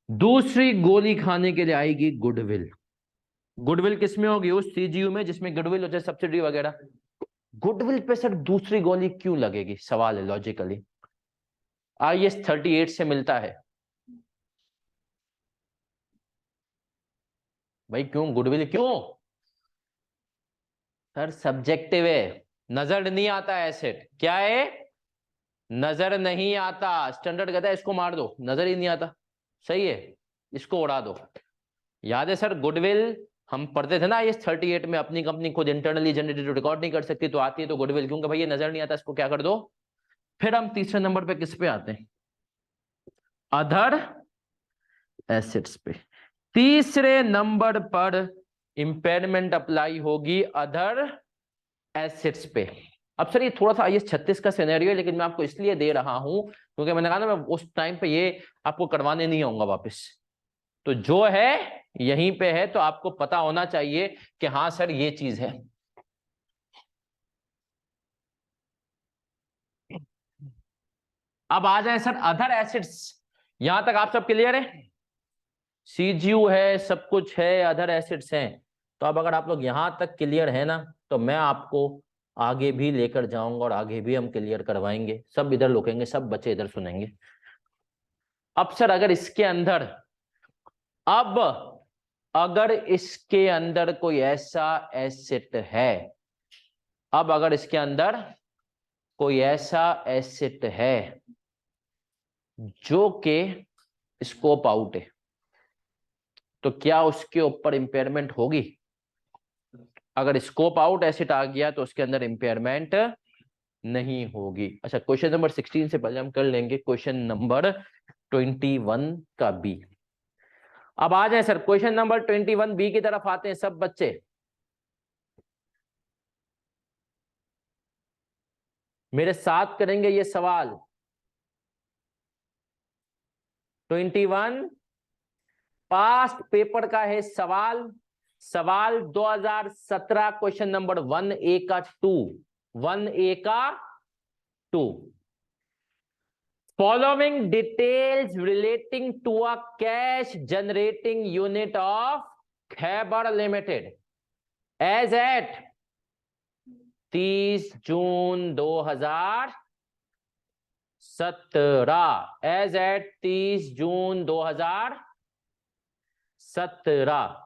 दूसरी गोली खाने के लिए आएगी गुडविल। गुडविल किसमें होगी? उस सीजीयू में जिसमें गुडविल होता है, सब्सिडी वगैरह। गुडविल पे सर दूसरी गोली क्यों लगेगी? सवाल है लॉजिकली। IAS 38 से मिलता है भाई। क्यों गुडविल क्यों? सर सब्जेक्टिव है, नजर नहीं आता एसेट। क्या है? नजर नहीं आता। स्टैंडर्ड कहता है इसको मार दो, नजर ही नहीं आता। सही है, इसको उड़ा दो। याद है सर, गुडविल हम पढ़ते थे ना IAS 38 में, अपनी कंपनी खुद इंटरनली जनरेटेड रिकॉर्ड नहीं कर सकती तो आती है तो गुडविल, क्योंकि भाई ये नजर नहीं आता, इसको क्या कर दो। फिर हम तीसरे नंबर पे किस पे आते हैं, अदर एसेट्स पे। तीसरे नंबर पर इंपेयरमेंट अप्लाई होगी अदर एसेट्स पे। अब सर ये थोड़ा सा IAS 36 का सिनेरियो है, लेकिन मैं आपको इसलिए दे रहा हूं क्योंकि मैंने कहा ना मैं उस टाइम पे ये आपको करवाने नहीं आऊंगा वापस, तो जो है यहीं पे है, तो आपको पता होना चाहिए कि हाँ सर ये चीज है। अब आ जाए सर अदर एसेट्स, यहां तक आप सब क्लियर है, CGU है, सब कुछ है, अदर एसेट्स हैं। तो अब अगर आप लोग यहां तक क्लियर है ना, तो मैं आपको आगे भी लेकर जाऊंगा और आगे भी हम क्लियर करवाएंगे, सब इधर रुकेंगे, सब बच्चे इधर सुनेंगे। अब सर अगर इसके अंदर, अब अगर इसके अंदर कोई ऐसा एसेट है, अब अगर इसके अंदर कोई ऐसा एसेट है जो के स्कोप आउट है, तो क्या उसके ऊपर इंपेयरमेंट होगी? अगर स्कोप आउट एसेट आ गया तो उसके अंदर इंपेयरमेंट नहीं होगी। अच्छा, क्वेश्चन नंबर 16 से पहले हम कर लेंगे क्वेश्चन नंबर 21 का बी। अब आ जाए सर क्वेश्चन नंबर 21 बी की तरफ आते हैं सब बच्चे। मेरे साथ करेंगे ये सवाल। 21 पास्ट पेपर का है सवाल, सवाल 2017 क्वेश्चन नंबर 1A का 2, 1A का 2। Following details relating to a cash generating unit of Khyber Limited as at 30 June 2017, as at 30 June 2017।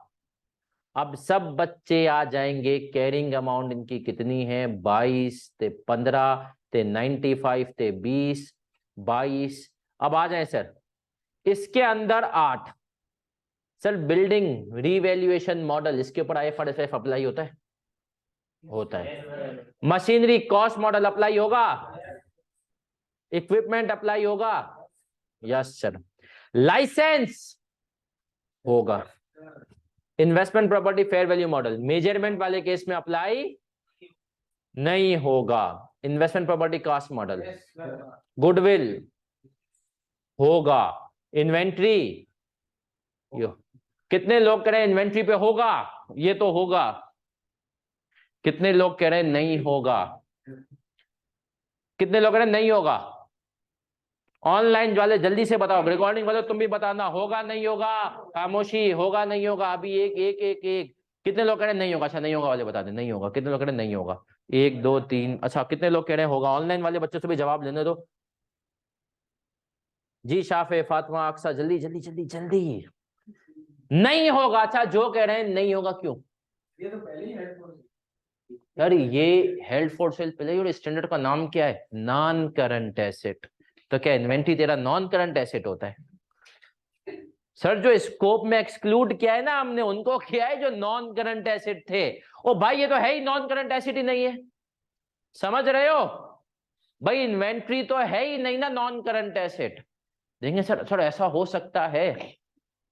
अब सब बच्चे आ जाएंगे, कैरिंग अमाउंट इनकी कितनी है, 22 ते 15 ते 95 ते 20 22। अब आ जाए सर इसके अंदर 8। सर बिल्डिंग रीवैल्यूएशन मॉडल, इसके ऊपर IFRS अप्लाई होता है, होता है। मशीनरी कॉस्ट मॉडल अप्लाई होगा, इक्विपमेंट अप्लाई होगा, यस सर। लाइसेंस होगा। Investment property fair value model measurement वाले केस में अप्लाई नहीं होगा। Investment property cost model, goodwill होगा, इन्वेंट्री, कितने लोग कह रहे हैं इन्वेंट्री पे होगा, ये तो होगा, कितने लोग कह रहे हैं नहीं होगा, कितने लोग कह रहे हैं नहीं होगा? ऑनलाइन वाले जल्दी से बताओ, रिकॉर्डिंग वाले तुम भी बताना, होगा नहीं होगा, खामोशी, होगा नहीं होगा, अभी एक एक एक एक। कितने लोग कह रहे हैं नहीं होगा? अच्छा नहीं होगा वाले बता दें नहीं होगा, कितने लोग कह रहे हैं नहीं होगा? 1 2 3। अच्छा कितने लोग कह रहे हैं होगा? ऑनलाइन वाले बच्चों से भी जवाब लेने दो। जी शाफे, फातिमा, अक्सा, जल्दी जल्दी जल्दी जल्दी। नहीं होगा। अच्छा जो कह रहे हैं नहीं होगा क्यों? ये तो पहले ही यार ये हेल्ड फॉर सेल पहले, और स्टैंडर्ड का नाम क्या है? Non current asset. तो क्या इन्वेंट्री तेरा नॉन करंट एसेट होता है? सर जो स्कोप में एक्सक्लूड किया है ना हमने, उनको किया है जो नॉन करंट एसेट थे। ओ भाई ये तो है ही नॉन करंट एसेट ही नहीं है, समझ रहे हो भाई? इन्वेंट्री तो है ही नहीं ना नॉन करंट एसेट। देखेंगे सर, सर ऐसा हो सकता है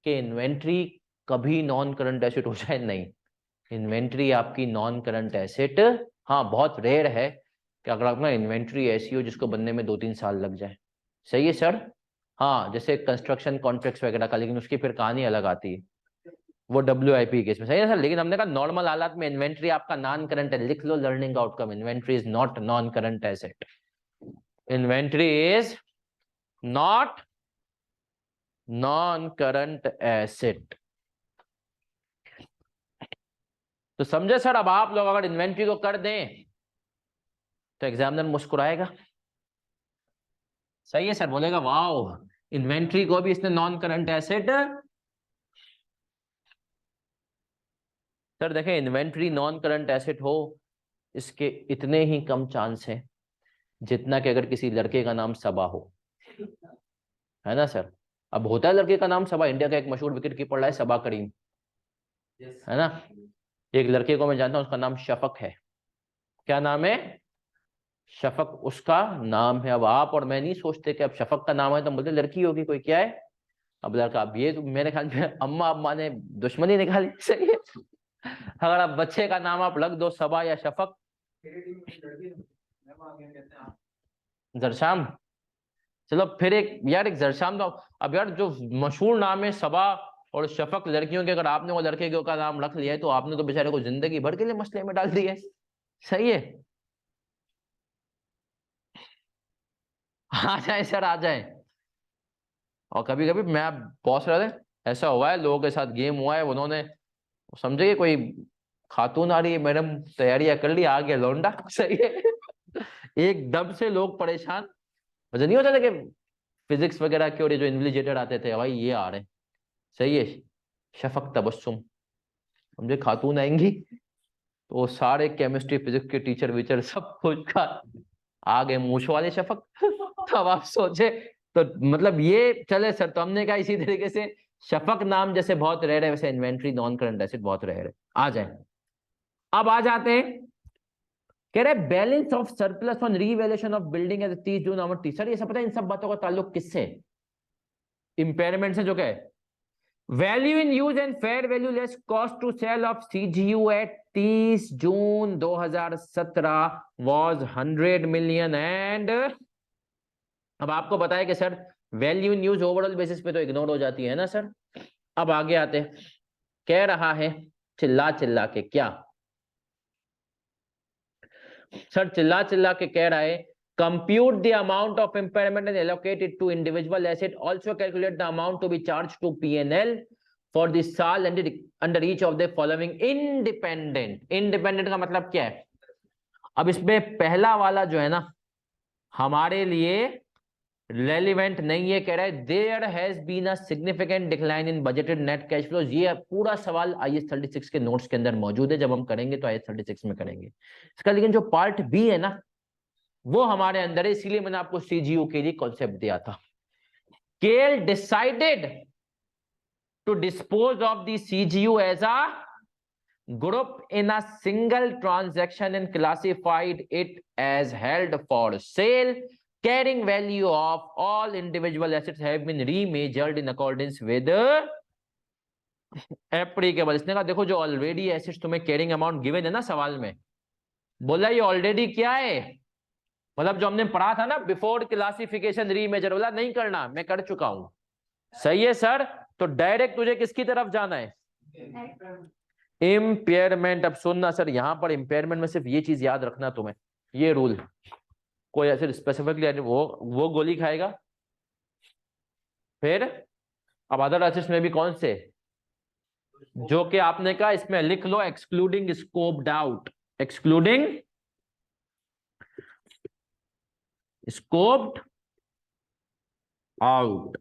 कि इन्वेंट्री कभी नॉन करंट एसेट हो जाए? नहीं, इन्वेंट्री आपकी नॉन करंट एसेट, हाँ बहुत रेयर है कि अगर आपका इन्वेंट्री ऐसी हो जिसको बनने में 2-3 साल लग जाए। सही है सर? हाँ जैसे कंस्ट्रक्शन कॉन्ट्रैक्ट्स वगैरह का, लेकिन उसकी फिर कहानी अलग आती है, वो WIP केस में। सही है सर? लेकिन हमने कहा नॉर्मल हालात में इन्वेंट्री आपका नॉन करंट है। लिख लो learning outcome, inventory is not non current asset. Inventory is not non current asset. तो समझे सर? अब आप लोग अगर इन्वेंट्री को कर दें तो एग्जामिनर मुस्कुराएगा। सही है सर? बोलेगा वाओ, इन्वेंट्री को भी इसने नॉन करंट एसेट। सर देखें इन्वेंट्री नॉन करंट एसेट हो, इसके इतने ही कम चांस हैं जितना कि अगर किसी लड़के का नाम सबा हो, है ना सर? अब होता है लड़के का नाम सबा, इंडिया का एक मशहूर विकेट कीपर है सबा करीम, है ना। एक लड़के को मैं जानता हूँ, उसका नाम शफक है। क्या नाम है? शफक उसका नाम है। अब आप और मैं नहीं सोचते कि अब शफक का नाम है तो मुझे लड़की होगी कोई, क्या है अब लड़का। अब ये तो मेरे ख्याल में अम्मा अम्मा ने दुश्मनी निकाली। सही है। अगर आप बच्चे का नाम आप रख दो सबा या शफक, जरशाम, चलो फिर एक यार एक जरशाम तो। अब यार जो मशहूर नाम है सबा और शफक लड़कियों के, अगर आपने वो लड़के का नाम रख लिया है तो आपने तो बेचारे को जिंदगी भर के लिए मसले में डाल दिया है। सही है। आ जाए सर आ जाए। और कभी कभी मैं बहुत सारे ऐसा हुआ है लोगों के साथ गेम हुआ है, उन्होंने समझे कोई खातून आ रही है मैडम, तैयारियां कर ली, आ गया लौंडा। सही है। एकदम से लोग परेशान। मुझे नहीं होता था कि फिजिक्स वगैरह के और ये जो इन्विजिलेटर आते थे, भाई ये आ रहे हैं। सही है। शफक तबस्सुम, समझे खातून आएंगी तो सारे केमिस्ट्री फिजिक्स के टीचर वीचर सब कुछ का आ गए मूछ वाले शफक। तब आप सोचे तो मतलब ये चले सर, तो हमने कहा इसी तरीके से शफक नाम जैसे बहुत रेयर है, वैसे इन्वेंट्री नॉन करंट एसेट बहुत रेयर है। आ जाए। अब आ जाते हैं, कह रहे balance of surplus on revaluation of building as 30 June November 30। Sir ये सब पता है, इन सब बातों का ताल्लुक किससे? इंपेयरमेंट से। जो क्या है? Value in use and fair value less cost to sell of CGU at 30 June 2017 was 100 million and. अब आपको बताया कि sir value in use overall basis पे तो इग्नोर हो जाती है ना सर। अब आगे आते, कह रहा है चिल्ला चिल्ला के, क्या सर? चिल्ला चिल्ला के कह रहा है compute the amount of impairment and allocate it to individual asset, also calculate the amount to be charged to P&L for the SAL under each of the following independent का मतलब क्या है? अब इसमें पहला वाला जो है ना हमारे लिए रेलिवेंट नहीं है। कह रहा है there has been a significant decline in budgeted net cash flow. ये पूरा सवाल IAS 36 के नोट्स के अंदर मौजूद है, जब हम करेंगे तो IAS 36 में करेंगे इसका। लेकिन जो पार्ट बी है ना वो हमारे अंदर है, इसीलिए मैंने आपको CGU के लिए कॉन्सेप्ट दिया था। केल decided to dispose of the CGU as a group in a single transaction and classified it as held for sale. Carrying value of all individual assets have been remeasured in accordance with applicable। इसने कहा देखो जो already assets तुम्हें carrying amount given है ना सवाल में, बोला ये ऑलरेडी क्या है, मतलब जो हमने पढ़ा था ना बिफोर क्लासिफिकेशन रीमेजर, बोला नहीं करना, मैं कर चुका हूं। सही है सर। तो डायरेक्ट तुझे किसकी तरफ जाना है? इम्पेयरमेंट। अब सुनना सर, यहां पर इम्पेयरमेंट में सिर्फ ये चीज याद रखना तुम्हें, ये रूल, कोई ऐसे स्पेसिफिकली वो गोली खाएगा। फिर अब अदर एसेट्स में भी कौन से, जो कि आपने कहा इसमें लिख लो excluding scoped out, excluding scoped out.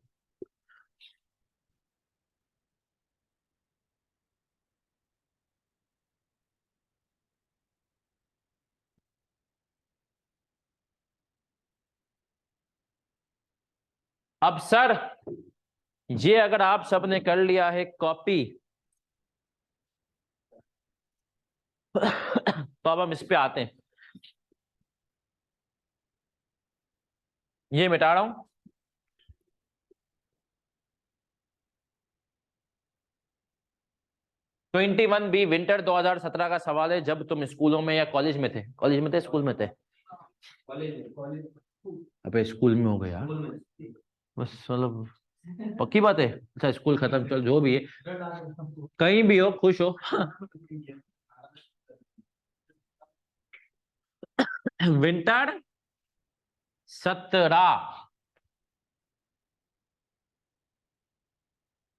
अब सर ये अगर आप सबने कर लिया है कॉपी तो अब हम इस पे आते हैं। ये मिटा रहा हूं। 21B विंटर 2017 का सवाल है, जब तुम स्कूलों में या कॉलेज में थे, कॉलेज में थे स्कूल में थे? अबे स्कूल में हो गया बस, मतलब पक्की बात है। अच्छा स्कूल खत्म, चल जो भी है, कहीं भी हो खुश हो। विंटर 17।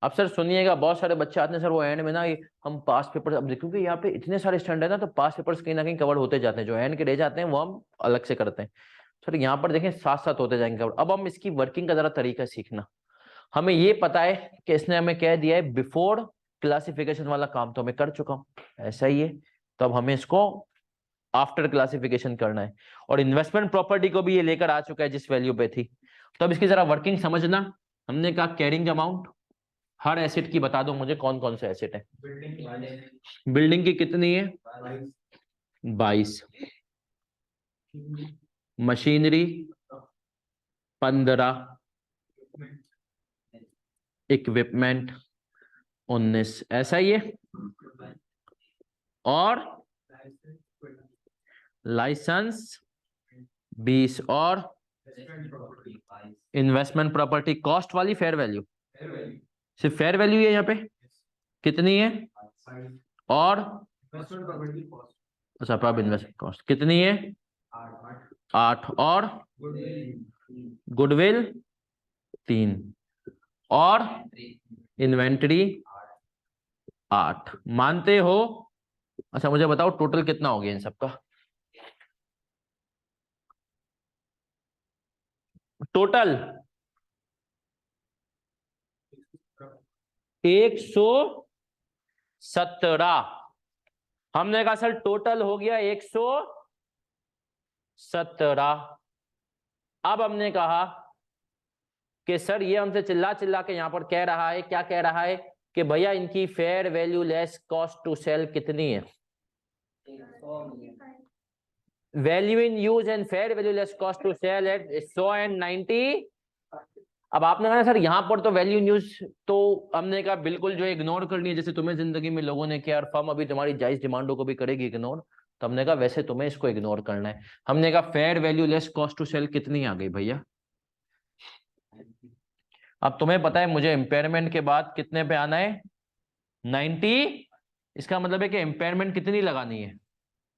अब सर सुनिएगा, बहुत सारे बच्चे आते हैं सर वो एंड में ना ये हम पास पेपर, अब क्योंकि यहाँ पे इतने सारे स्टैंड है ना तो पास पेपर्स कहीं ना कहीं कवर होते जाते हैं, जो एंड के रह जाते हैं वो हम अलग से करते हैं। सर यहाँ पर देखें साथ साथ होते जाएंगे कवर। अब हम इसकी वर्किंग का जरा तरीका सीखना। हमें ये पता है कि इसने हमें कह दिया है बिफोर क्लासिफिकेशन वाला काम तो मैं कर चुका हूँ, ऐसा ही है। तो अब हमें इसको आफ्टर क्लासिफिकेशन करना है, और इन्वेस्टमेंट प्रॉपर्टी को भी ये लेकर आ चुका है जिस वैल्यू पे थी। तो अब इसकी जरा वर्किंग समझना। हमने कहा कैरिंग अमाउंट, हर एसेट की बता दो मुझे, कौन कौन से एसेट है। बिल्डिंग की कितनी है? 22। मशीनरी 15। इक्विपमेंट 19। ऐसा ही है। और लाइसेंस 20। और इन्वेस्टमेंट प्रॉपर्टी कॉस्ट वाली फेयर वैल्यू, सिर्फ फेयर वैल्यू है यहाँ पे, कितनी है? और अच्छा प्रॉप इन्वेस्टमेंट कॉस्ट कितनी है? 8। और गुडविल 3। और इन्वेंटरी 8। मानते हो? अच्छा मुझे बताओ टोटल कितना हो गया इन सबका? टोटल 117। हमने कहा सर टोटल हो गया 117। अब हमने कहा कि सर ये हमसे चिल्ला चिल्ला के यहां पर कह रहा है, क्या कह रहा है कि भैया इनकी fair value less cost to sell कितनी है? Value in use and fair value less cost to sell at 100 and 90। अब आपने कहा सर यहाँ पर तो वैल्यू न्यूज, तो हमने कहा बिल्कुल जो इग्नोर करनी है, जैसे तुम्हें जिंदगी में लोगों ने किया और फर्म अभी तुम्हारी जायज डिमांडों को भी करेगी इग्नोर, तो हमने कहा वैसे तुम्हें इसको इग्नोर करना है। हमने कहा fair value less cost to sell कितनी आ गई भैया? अब तुम्हें पता है मुझे इम्पेयरमेंट के बाद कितने पे आना है? 90। इसका मतलब है कि इम्पेयरमेंट कितनी लगानी है?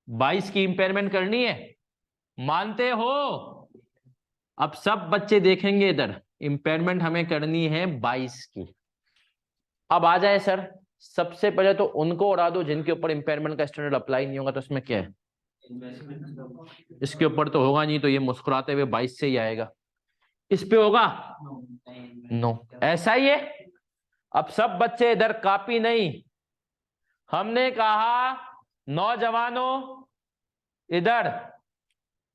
22 की इम्पेयरमेंट करनी है। मानते हो? अब सब बच्चे देखेंगे इधर, इम्पेयरमेंट हमें करनी है 22 की। अब आ जाए सर, सबसे पहले तो उनको उड़ा दो जिनके ऊपर इम्पेयरमेंट का स्टैंडर्ड अप्लाई नहीं होगा, तो इसमें क्या है? इसके ऊपर तो होगा नहीं, तो ये मुस्कुराते हुए 22 से ही आएगा। इस पे होगा? नो। ऐसा ही है। अब सब बच्चे इधर कॉपी नहीं, हमने कहा नौजवानों इधर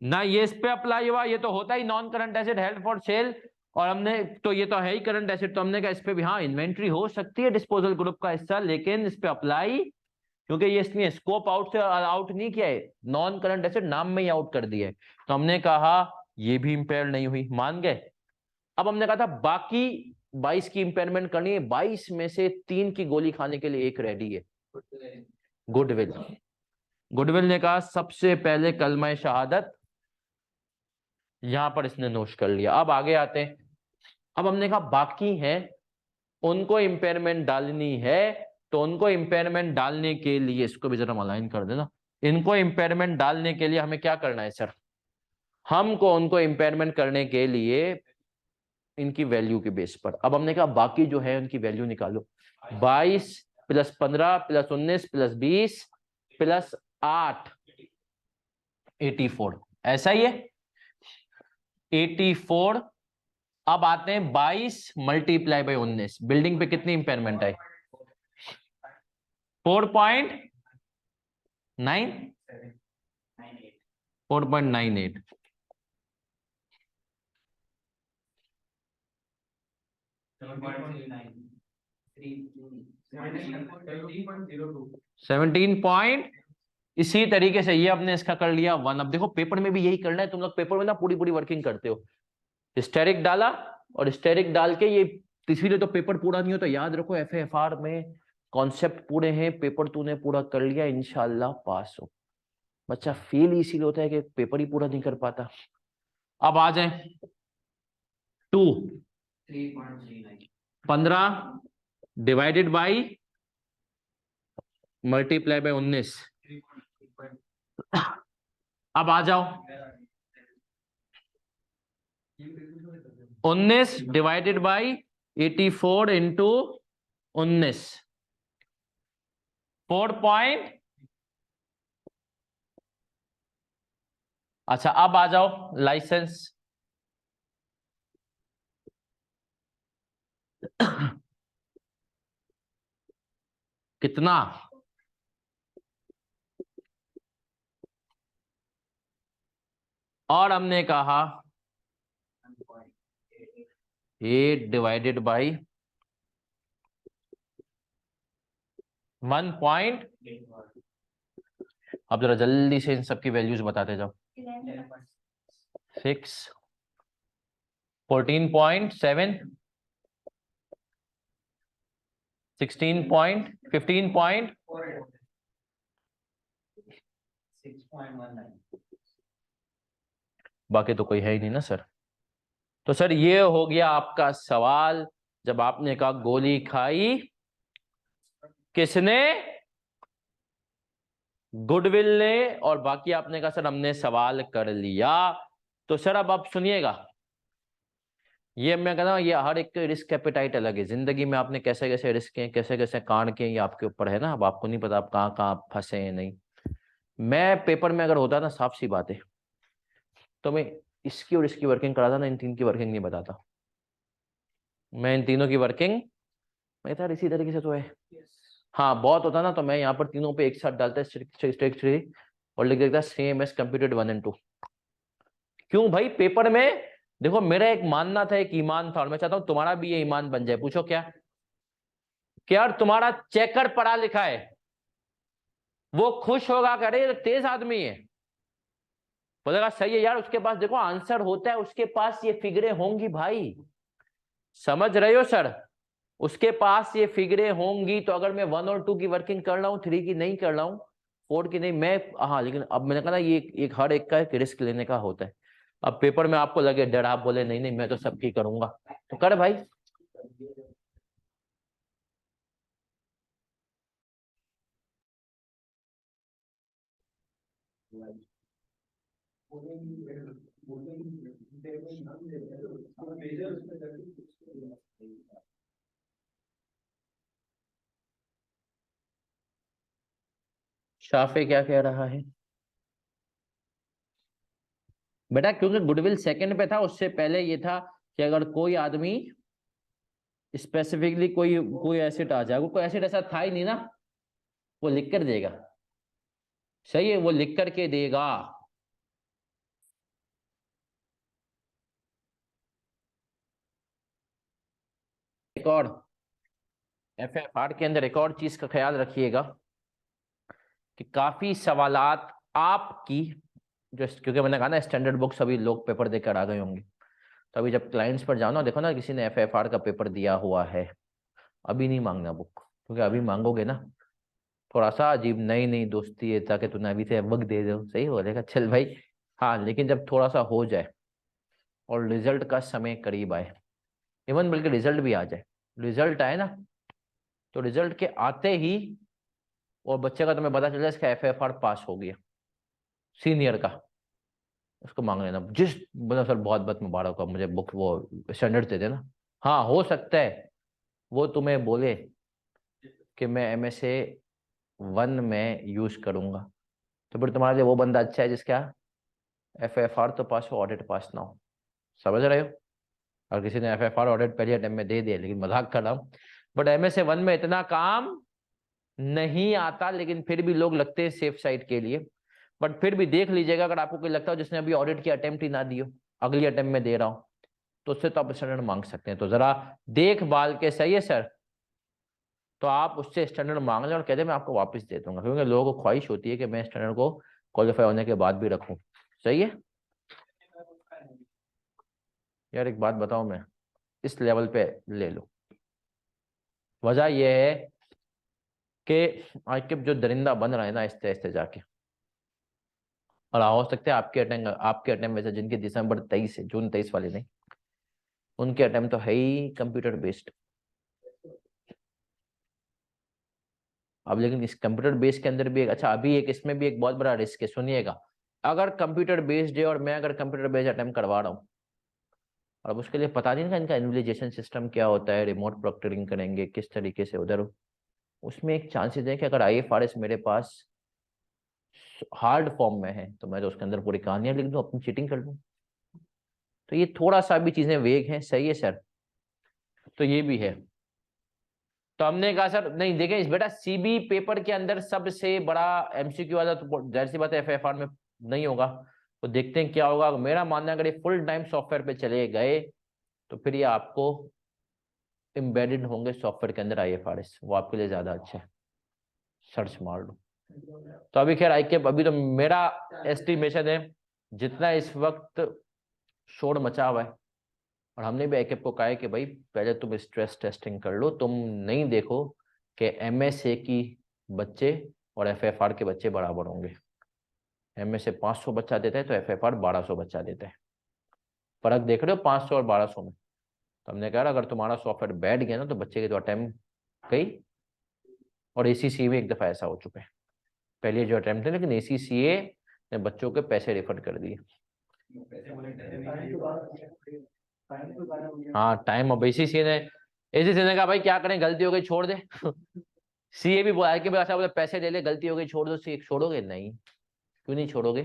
ना, ये इस पे अप्लाई हुआ, ये तो होता ही non current asset held for sale, और हमने तो ये तो है ही करंट एसेट, तो हमने कहा इस पे भी हाँ इन्वेंट्री हो सकती है डिस्पोजल ग्रुप का हिस्सा, लेकिन इस पे अप्लाई, क्योंकि ये इसने स्कोप आउट से आउट नहीं किया है, नॉन करंट एसेट नाम में ही आउट कर दिया है, तो हमने कहा ये भी इंपेयर नहीं हुई, मान गए। अब हमने कहा था बाकी 22 की इंपेयरमेंट करनी है, 22 में से 3 की गोली खाने के लिए एक रेडी है, गुडविल। गुडविल ने कहा सबसे पहले कलमा शहादत, यहां पर इसने नोश कर लिया। अब आगे आते हैं। अब हमने कहा बाकी है उनको इंपेयरमेंट डालनी है, तो उनको इंपेयरमेंट डालने के लिए, इसको भी जरा अलाइन कर देना, इनको इंपेयरमेंट डालने के लिए हमें क्या करना है सर? हमको उनको इंपेयरमेंट करने के लिए इनकी वैल्यू के बेस पर, अब हमने कहा बाकी जो है उनकी वैल्यू निकालो, 22 प्लस 15 प्लस 19 प्लस 20 प्लस 8, 84। ऐसा ही है, 84। अब आते हैं 22 मल्टीप्लाई बाई 19, बिल्डिंग पे कितनी इंपेयरमेंट आई? 4.9 4.98। 17 इसी तरीके से ये आपने इसका कर लिया 1। अब देखो पेपर में भी यही करना है, तुम लोग पेपर में ना पूरी पूरी वर्किंग करते हो, हिस्टेरिक डाला और हिस्टेरिक डाल के ये, इसीलिए तो पेपर पूरा नहीं होता। याद रखो एफएफआर में कॉन्सेप्ट पूरे हैं, पेपर तूने पूरा कर लिया, इंशाल्लाह पास हो। बच्चा फेल इसीलिए होता है कि पेपर ही पूरा नहीं कर पाता। अब आ जाए 2 15 डिवाइडेड बाई मल्टीप्लाई बाई 19। अब आ जाओ 19 डिवाइडेड बाई 84 इंटू 19, 4 अच्छा अब आ जाओ लाइसेंस कितना? और हमने कहा 8 डिवाइडेड बाई 1. अब जरा जल्दी से इन सबकी वैल्यूज बताते जाओ। 6, 14.7, 16 point, 15 point, 6.19। बाकी तो कोई है ही नहीं ना सर। तो सर ये हो गया आपका सवाल। जब आपने कहा गोली खाई किसने? गुडविल ने। और बाकी आपने कहा सर हमने सवाल कर लिया। तो सर अब आप सुनिएगा, ये मैं कहता हूँ ये हर एक रिस्क एपेटाइट अलग है। जिंदगी में आपने कैसे कैसे रिस्क किए, कैसे कैसे कांड किए, ये आपके ऊपर है ना। अब आपको नहीं पता आप कहाँ कहाँ फंसे हैं। नहीं, मैं पेपर में अगर होता ना, साफ सी बात है, तो मैं इसकी और इसकी वर्किंग कराता ना, इन तीन की वर्किंग नहीं बताता। मैं इन तीनों की वर्किंग, मैं यार इसी तरीके से तो है। हाँ बहुत होता ना, तो मैं यहाँ पर तीनों पे एक साथ डालता है और लिख देता सेम एज कंप्यूटेड 1 और 2। क्यों भाई? पेपर में देखो, मेरा एक मानना था, एक ईमान था, और मैं चाहता हूं तुम्हारा भी ये ईमान बन जाए। पूछो क्या? कि यार तुम्हारा चेकर पढ़ा लिखा है, वो खुश होगा, करे तेज आदमी है, बोलेगा सही है यार, उसके पास देखो आंसर होता है, उसके पास ये फिगरें होंगी भाई। समझ रहे हो सर? उसके पास ये फिगरें होंगी। तो अगर मैं 1 और 2 की वर्किंग कर रहा हूँ, 3 की नहीं कर रहा हूँ, 4 की नहीं, मैं हाँ, लेकिन अब मैंने कहा ना, ये एक हर एक का एक रिस्क लेने का होता है। अब पेपर में आपको लगे डर, आप बोले नहीं नहीं मैं तो सबकी करूंगा, तो कर भाई। शाफे क्या कह रहा है बेटा? क्योंकि गुडविल सेकंड पे था, उससे पहले ये था कि अगर कोई आदमी स्पेसिफिकली कोई कोई एसिड आ जाए, कोई एसिड ऐसा था ही नहीं ना, वो लिख कर देगा। सही है, वो लिख करके देगा। एक और एफएफआर के अंदर एक और चीज का ख्याल रखिएगा कि काफी सवालात आपकी जो, क्योंकि मैंने कहा ना स्टैंडर्ड बुक सभी लोग पेपर देकर आ गए होंगे, तो अभी जब क्लाइंट्स पर जाओ ना, देखो ना किसी ने एफएफआर का पेपर दिया हुआ है, अभी नहीं मांगना बुक, क्योंकि अभी मांगोगे ना थोड़ा सा अजीब, नहीं नहीं दोस्ती है ताकि तूने अभी से वक्त दे दो, सही बोलेगा चल भाई। हाँ, लेकिन जब थोड़ा सा हो जाए और रिजल्ट का समय करीब आए, इवन बल्कि रिजल्ट भी आ जाए, रिजल्ट आए ना, तो रिजल्ट के आते ही और बच्चे का तुम्हें पता चल जाए इसका एफएफआर पास हो गया, सीनियर का, उसको मांग लेना जिस, मतलब सर बहुत बहुत मुबारक हो, मुझे बुक वो स्टैंडर्ड दे देना। हाँ हो सकता है वो तुम्हें बोले कि मैं MSA 1 में यूज करूंगा, तो फिर तुम्हारे लिए वो बंदा अच्छा है जिसका एफएफआर तो पास हो, ऑडिट पास ना हो। समझ रहे हो? और किसी ने एफएफआर ऑडिट पहले अटेम्प्ट में दे दिया, लेकिन मजाक कर रहा हूँ, बट MSA 1 में इतना काम नहीं आता, लेकिन फिर भी लोग लगते हैं सेफ साइड के लिए। बट फिर भी देख लीजिएगा, अगर आपको कोई लगता हो जिसने अभी ऑडिट की अटेम्प्ट ही ना दी हो, अगली अटेम्प्ट में दे रहा हूँ, तो उससे तो आप स्टैंडर्ड मांग सकते हैं। तो जरा देख भाल के, सही है सर, तो आप उससे स्टैंडर्ड मांग लें और कहते हैं मैं आपको वापस दे दूंगा, क्योंकि लोगों को ख्वाहिश होती है कि मैं स्टैंडर्ड को क्वालिफाई होने के बाद भी रखूं। सही है यार, एक बात बताऊं मैं, इस लेवल पे ले लो। वजह यह है कि आज के जो दरिंदा बन रहा है ना आहिस्ते आहिस्ते जाके, और हो सकता है आपके अटेम्प्ट वैसे जिनके दिसंबर 23 है, जून 23 वाले नहीं, उनके अटेम्प्ट तो है ही कंप्यूटर बेस्ड। अब लेकिन इस कंप्यूटर बेस्ड के अंदर भी एक अच्छा, अभी एक इसमें भी एक बहुत बड़ा रिस्क है, सुनिएगा। अगर कंप्यूटर बेस्ड है और मैं अगर कंप्यूटर बेस्ड अटेम्प्ट करवा रहा हूँ, और अब उसके लिए पता नहीं ना इनका इन्विजिलेशन सिस्टम क्या होता है, रिमोट प्रोक्टरिंग करेंगे किस तरीके से उधर, उसमें एक चांसेस है कि अगर IFRS मेरे पास हार्ड फॉर्म में है, तो मैं तो उसके अंदर पूरी कहानियां लिख दूं, अपनी चीटिंग कर दूं। तो ये थोड़ा सा भी चीजें वेग हैं। सही है सर? तो ये भी है। तो हमने कहा सर नहीं, देखें इस बेटा CB पेपर के अंदर सबसे बड़ा MCQ वाला, तो जाहिर सी बात है FFR में नहीं होगा, तो देखते हैं क्या होगा। मेरा मानना है अगर ये फुल टाइम सॉफ्टवेयर पे चले गए, तो फिर ये आपको एम्बेडेड होंगे सॉफ्टवेयर के अंदर IFRS, वो आपके लिए ज्यादा अच्छा है। सर्च मार लो। तो अभी खैर ICAP, अभी तो मेरा एस्टिमेशन है जितना इस वक्त शोर मचा हुआ है, और हमने भी ICAP को कहा है कि भाई पहले तुम स्ट्रेस टेस्टिंग कर लो, तुम नहीं देखो कि MSA की बच्चे और FFR के बच्चे बराबर होंगे। MSA 500 बच्चा देता है तो FFR 1200 बच्चा देता है। फर्क देख रहे हो 500 और 1200 में। तो हमने कहा अगर तुम्हारा सॉफ्टवेयर बैठ गया ना तो बच्चे के तो अटेम्प्ट गई। और ACCA में एक दफा ऐसा हो चुका है, पहले जो अटेम्प्ट थे, लेकिन ACCA ने बच्चों के पैसे रिफंड कर दिए। हाँ टाइम, अब ACCA ने कहा भाई क्या करें, गलती हो गई छोड़ दे। CA भी बोला कि भाई ऐसा बोले पैसे ले ले, गलती हो गई छोड़ दो। CA छोड़ोगे? नहीं। क्यों नहीं छोड़ोगे?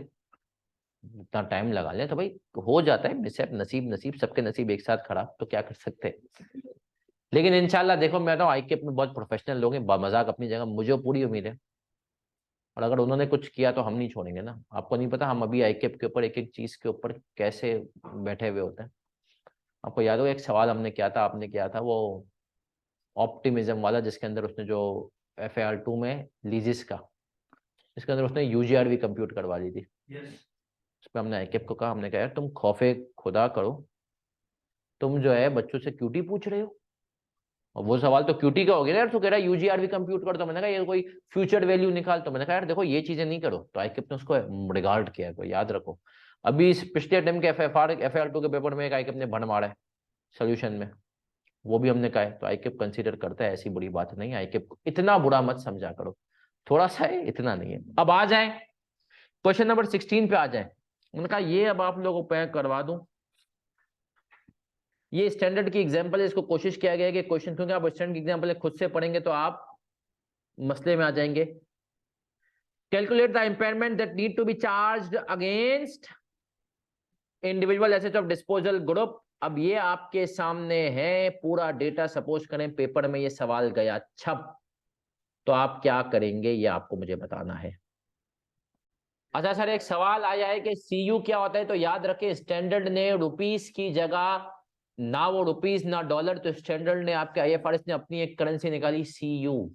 इतना टाइम लगा लिया तो भाई हो जाता है मिसहैप, नसीब सबके नसीब एक साथ खराब, तो क्या कर सकते हैं। लेकिन इंशाल्लाह देखो, मैं तो ICAP में बहुत प्रोफेशनल लोग हैं, मजाक अपनी जगह, मुझे पूरी उम्मीद है। और अगर उन्होंने कुछ किया तो हम नहीं छोड़ेंगे ना। आपको नहीं पता हम अभी ICAP के ऊपर एक एक चीज के ऊपर कैसे बैठे हुए होते हैं। आपको याद हो एक सवाल हमने किया था, आपने किया था वो ऑप्टिमिज्म वाला, जिसके अंदर उसने जो FAR2 में लीजिस का, इसके अंदर उसने UGR भी कंप्यूट करवा ली थी। उस पर हमने ICAP को कहा, हमने कहा यार तुम खौफे खुदा करो, तुम जो है बच्चों से QT पूछ रहे हो। और वो सवाल तो QT का हो गया यार, तू कह रहा है UGR भी कंप्यूट कर। तो मैंने कहा ये कोई फ्यूचर वैल्यू निकाल। तो मैंने कहा यार देखो ये चीजें नहीं करो। तो ICAP ने उसको रिगार्ड किया, को याद रखो। अभी इस पिछले टाइम के FAR2 के पेपर में एक ICAP ने भंड मारा है सोल्यूशन में, वो भी हमने कहा है। तो ICAP कंसीडर करता है, ऐसी बुरी बात नहीं है। ICAP को इतना बुरा मत समझा करो, थोड़ा सा है, इतना नहीं है। अब आ जाए क्वेश्चन नंबर 16 पे आ जाए। उन्होंने कहा ये अब आप लोगों को पैक करवा दूं, ये स्टैंडर्ड की एग्जांपल है। इसको कोशिश किया गया है कि क्वेश्चन, क्योंकि आप स्टैंडर्ड की एग्जांपल खुद से पढ़ेंगे तो आप मसले में आ जाएंगे। Calculate the impairment that need to be charged against individual assets of disposal group. अब ये आपके सामने है पूरा डेटा। सपोज करें पेपर में ये सवाल गया छप, तो आप क्या करेंगे ये आपको मुझे बताना है। अच्छा सर एक सवाल आया है कि CU क्या होता है, तो याद रखें स्टैंडर्ड ने रुपीस की जगह ना वो रुपीस ना डॉलर, तो स्टैंडर्ड ने आपके IFRS ने अपनी एक करेंसी निकाली CU,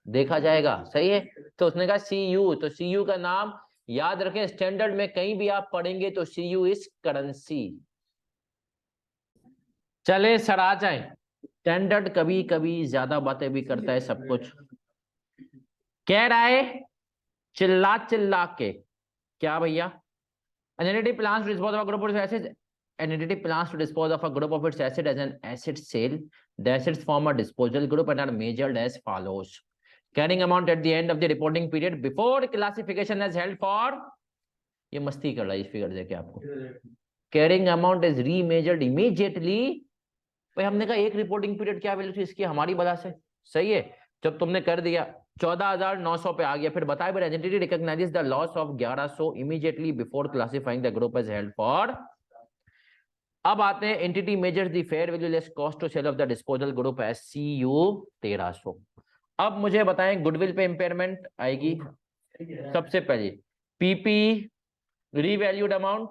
देखा जाएगा सही है। तो उसने कहा CU, तो CU का नाम याद रखें। स्टैंडर्ड में कहीं भी आप पढ़ेंगे तो CU इज करेंसी। चले सर आ जाए। स्टैंडर्ड कभी कभी ज्यादा बातें भी करता है, सब कुछ कह रहा है चिल्ला चिल्ला के। क्या भैया? An entity plans to dispose of a group of assets. An entity plans to dispose of a group of its assets as an asset sale. The assets form a disposal group and are measured as follows. Carrying amount at the end of the reporting period before classification as held for. ये मस्ती कर रहा है इस figure देके आपको। Carrying amount is remeasured immediately. भाई हमने कहा एक रिपोर्टिंग पीरियड क्या वैल्यू थी इसकी, हमारी बला से सही है। जब तुमने कर दिया 14,900 पे आ गया, फिर बताए but entity recognises the loss of 1100 immediately before classifying the group as held for. अब आते हैं entity measures the fair value less cost to sell of the disposal group as CU 1300। अब मुझे बताएं गुडविल पे इंपेयरमेंट आएगी सबसे पहले, PP रीवैल्यूड अमाउंट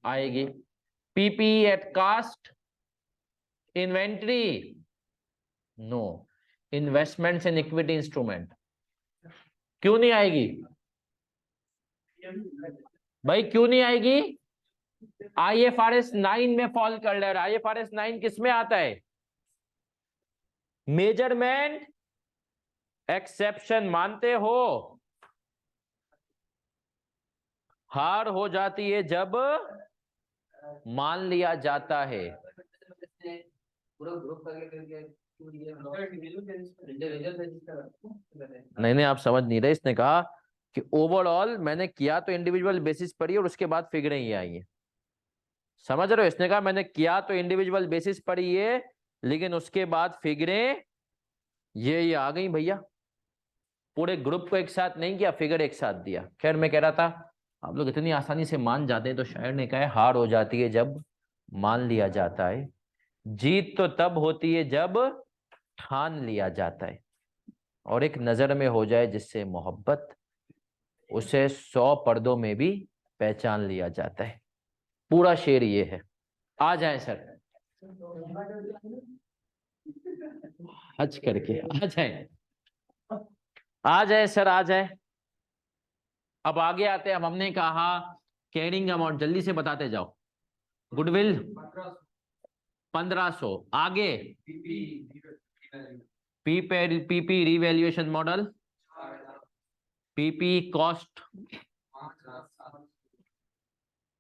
आएगी, PP at cost, inventory no, investments in equity instrument. क्यों नहीं आएगी भाई, क्यों नहीं आएगी? IFRS 9 में फॉल कर रहा है। IFRS 9 किस में आता है? Measurement exception. मानते हो? हार हो जाती है जब मान लिया जाता है। नहीं आप समझ नहीं रहे। इसने कहा कि ओवरऑल मैंने किया तो इंडिविजुअल बेसिस पर ही, और उसके बाद फिगरें ही आई है। समझ रहे हो? इसने कहा मैंने किया तो इंडिविजुअल बेसिस पर ही है, लेकिन उसके बाद फिगरें ये आ गई भैया। पूरे ग्रुप को एक साथ नहीं किया, फिगर एक साथ दिया। खैर मैं कह रहा था आप लोग इतनी आसानी से मान जाते हैं, तो शायर ने कहा हार हो जाती है जब मान लिया जाता है, जीत तो तब होती है जब ठान लिया जाता है, और एक नजर में हो जाए जिससे मोहब्बत, उसे 100 पर्दों में भी पहचान लिया जाता है। पूरा शेर ये है। आ जाए सर हज करके आ जाए। आ जाए सर, आ जाए। अब आगे आते हैं। अब हमने कहा कैरिंग अमाउंट, जल्दी से बताते जाओ। गुडविल 1500, आगे PP revaluation model, PP cost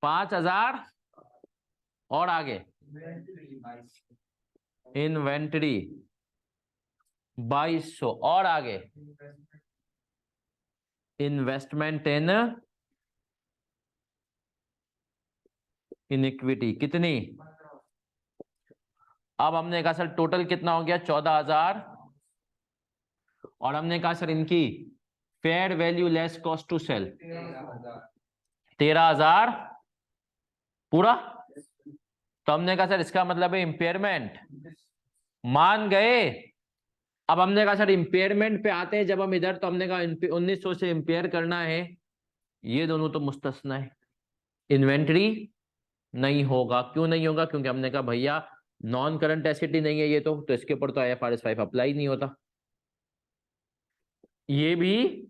5000, और आगे इन्वेंटरी 2200, और आगे इन्वेस्टमेंट इन इक्विटी कितनी। अब हमने कहा सर टोटल कितना हो गया, 14000, और हमने कहा सर इनकी fair value less cost to sell 13000 पूरा। तो हमने कहा सर इसका मतलब है इम्पेयरमेंट, मान गए। अब हमने कहा सर इम्पेयरमेंट पे आते हैं जब हम इधर, तो हमने कहा 1900 से इम्पेयर करना है, ये दोनों तो मुस्तस्ना है। इन्वेंट्री नहीं होगा, क्यों नहीं होगा, क्योंकि हमने कहा भैया नॉन करंट एसेट ही नहीं है ये तो इसके ऊपर तो IFRS 5 अप्लाई नहीं होता। ये भी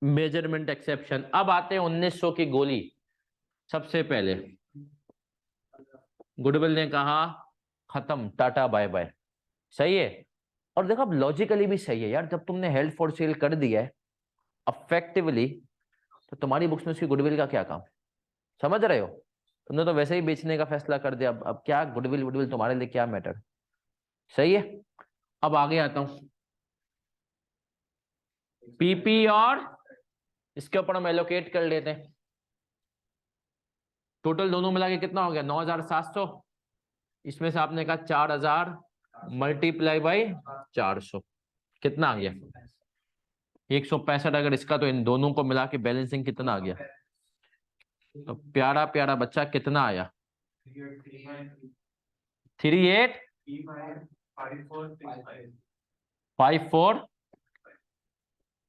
मेजरमेंट एक्सेप्शन। अब आते हैं 1900 की गोली। सबसे पहले गुडविल ने कहा खत्म, टाटा बाय बाय, सही है। और देखो अब लॉजिकली भी सही है यार, जब तुमने हेल्ड फॉर सेल कर दिया है अफेक्टिवली, तो तुम्हारी बुक्स में उसकी गुडविल का क्या काम, समझ रहे हो। तुमने तो वैसे ही बेचने का फैसला कर दिया, अब क्या गुडविल वुडविल तुम्हारे लिए क्या मैटर, सही है। अब आगे आता हूं, पीपी और इसके ऊपर हम एलोकेट कर लेते हैं। टोटल दोनों मिला के कितना हो गया, 9700। इसमें से आपने कहा 4000 मल्टीप्लाई बाई 400, कितना आ गया 165। अगर इसका तो इन दोनों को मिला के बैलेंसिंग कितना आ गया, तो प्यारा प्यारा बच्चा कितना आया 3854।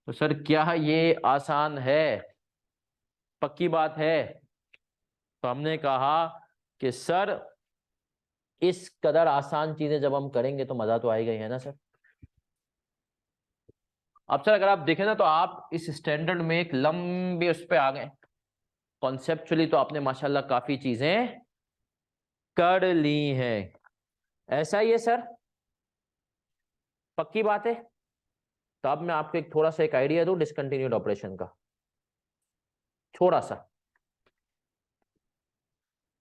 तो सर क्या ये आसान है, पक्की बात है। तो हमने कहा कि सर इस कदर आसान चीजें जब हम करेंगे तो मजा तो आएगा ही, है ना सर। अब सर अगर आप देखें ना, तो आप इस स्टैंडर्ड में एक लंबे उस पे आ गए। कॉन्सेप्चुअली तो आपने माशाल्लाह काफी चीजें कर ली हैं, ऐसा ही है सर, पक्की बात है। तो अब मैं आपको एक थोड़ा सा एक आइडिया दूं डिसकंटिन्यूड ऑपरेशन का, थोड़ा सा।